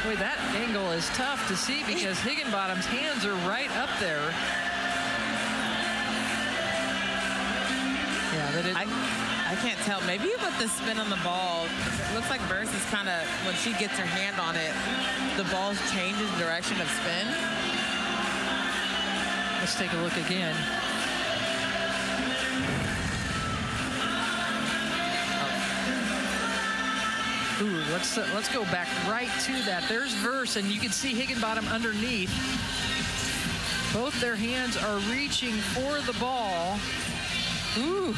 Speaker 1: boy, that angle is tough to see because Higginbottom's hands are right up there. Yeah, but
Speaker 2: I can't tell. Maybe with the spin on the ball, it looks like Verse is kind of, when she gets her hand on it, the ball changes direction of spin.
Speaker 1: Let's take a look again. Ooh, let's go back right to that. There's Verse, and you can see Higginbottom underneath. Both their hands are reaching for the ball. Ooh.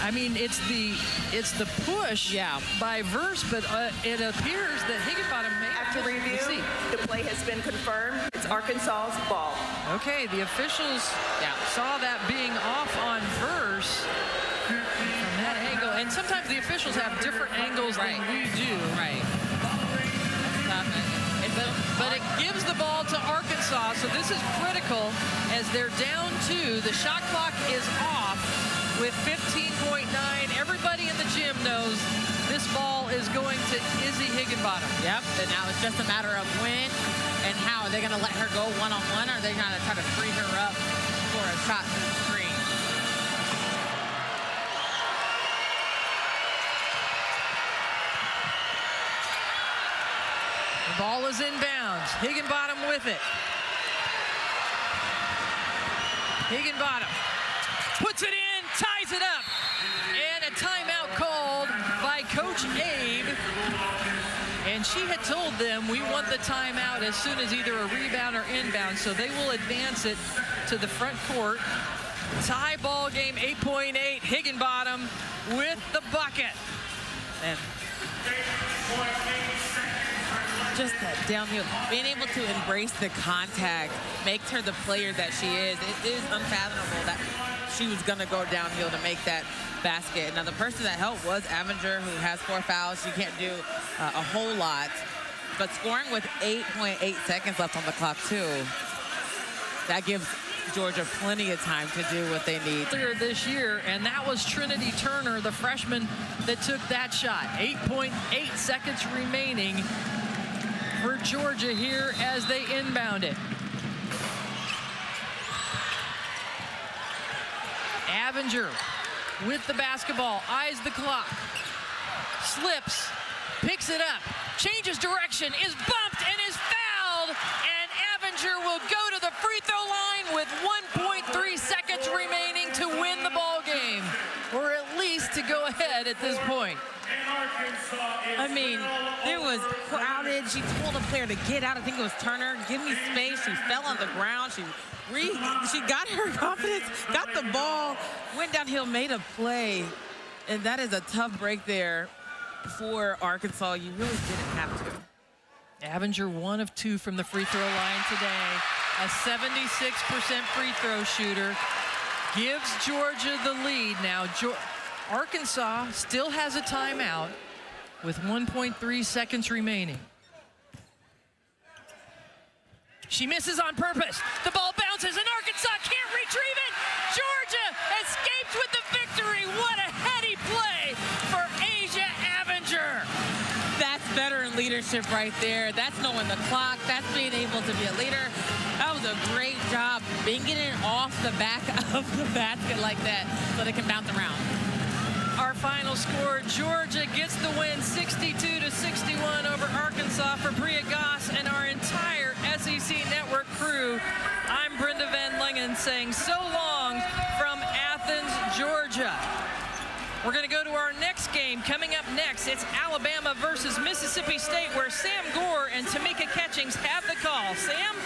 Speaker 1: I mean, it's the push by Verse, but it appears that Higginbottom may have
Speaker 7: After review, the play has been confirmed. It's Arkansas's ball.
Speaker 1: Okay, the officials saw that being off on Verse from that angle. And sometimes the officials have different angles than we do.
Speaker 2: Right.
Speaker 1: But it gives the ball to Arkansas, so this is critical as they're down 2. The shot clock is off with 15.9. Everybody in the gym knows this ball is going to Izzy Higginbottom.
Speaker 2: Yep, and now it's just a matter of when and how. Are they going to let her go one-on-one, or are they going to try to free her up for a shot to the screen?
Speaker 1: The ball is inbounds. Higginbottom with it. Higginbottom puts it in, ties it up. And a timeout called by Coach Abe. And she had told them, we want the timeout as soon as either a rebound or inbound. So they will advance it to the front court. Tie ball game, 8.8. Higginbottom with the bucket.
Speaker 2: And just that downhill, being able to embrace the contact makes her the player that she is. It is unfathomable that she was going to go downhill to make that basket. Now, the person that helped was Avenger, who has 4 fouls. She can't do a whole lot. But scoring with 8.8 seconds left on the clock, too, that gives Georgia plenty of time to do what they need.
Speaker 1: This year, and that was Trinity Turner, the freshman that took that shot. 8.8 seconds remaining for Georgia here as they inbound it. Avenger with the basketball, eyes the clock, slips, picks it up, changes direction, is bumped and is fouled, and Avenger will go to the free throw line with 1.3 seconds remaining to win the ball game, or at least to go ahead at this point.
Speaker 2: I mean, there was crowded. She told a player to get out. I think it was Turner. Give me space. She fell on the ground. She got her confidence, got the ball, went downhill, made a play. And that is a tough break there for Arkansas. You really didn't have to.
Speaker 1: Avenger 1 of 2 from the free throw line today. A 76% free throw shooter. Gives Georgia the lead. Now, Arkansas still has a timeout with 1.3 seconds remaining. She misses on purpose. The ball bounces and Arkansas can't retrieve it. Georgia escapes with the victory. What a heady play for Asia Avenger.
Speaker 2: That's veteran leadership right there. That's knowing the clock. That's being able to be a leader. That was a great job banging it off the back of the basket like that so they can bounce around.
Speaker 1: Our final score, Georgia gets the win 62-61 over Arkansas. For Bria Goss and our entire SEC Network crew, I'm Brenda Van Lengen saying so long from Athens, Georgia. We're going to go to our next game. Coming up next, it's Alabama versus Mississippi State, where Sam Gore and Tamika Catchings have the call. Sam?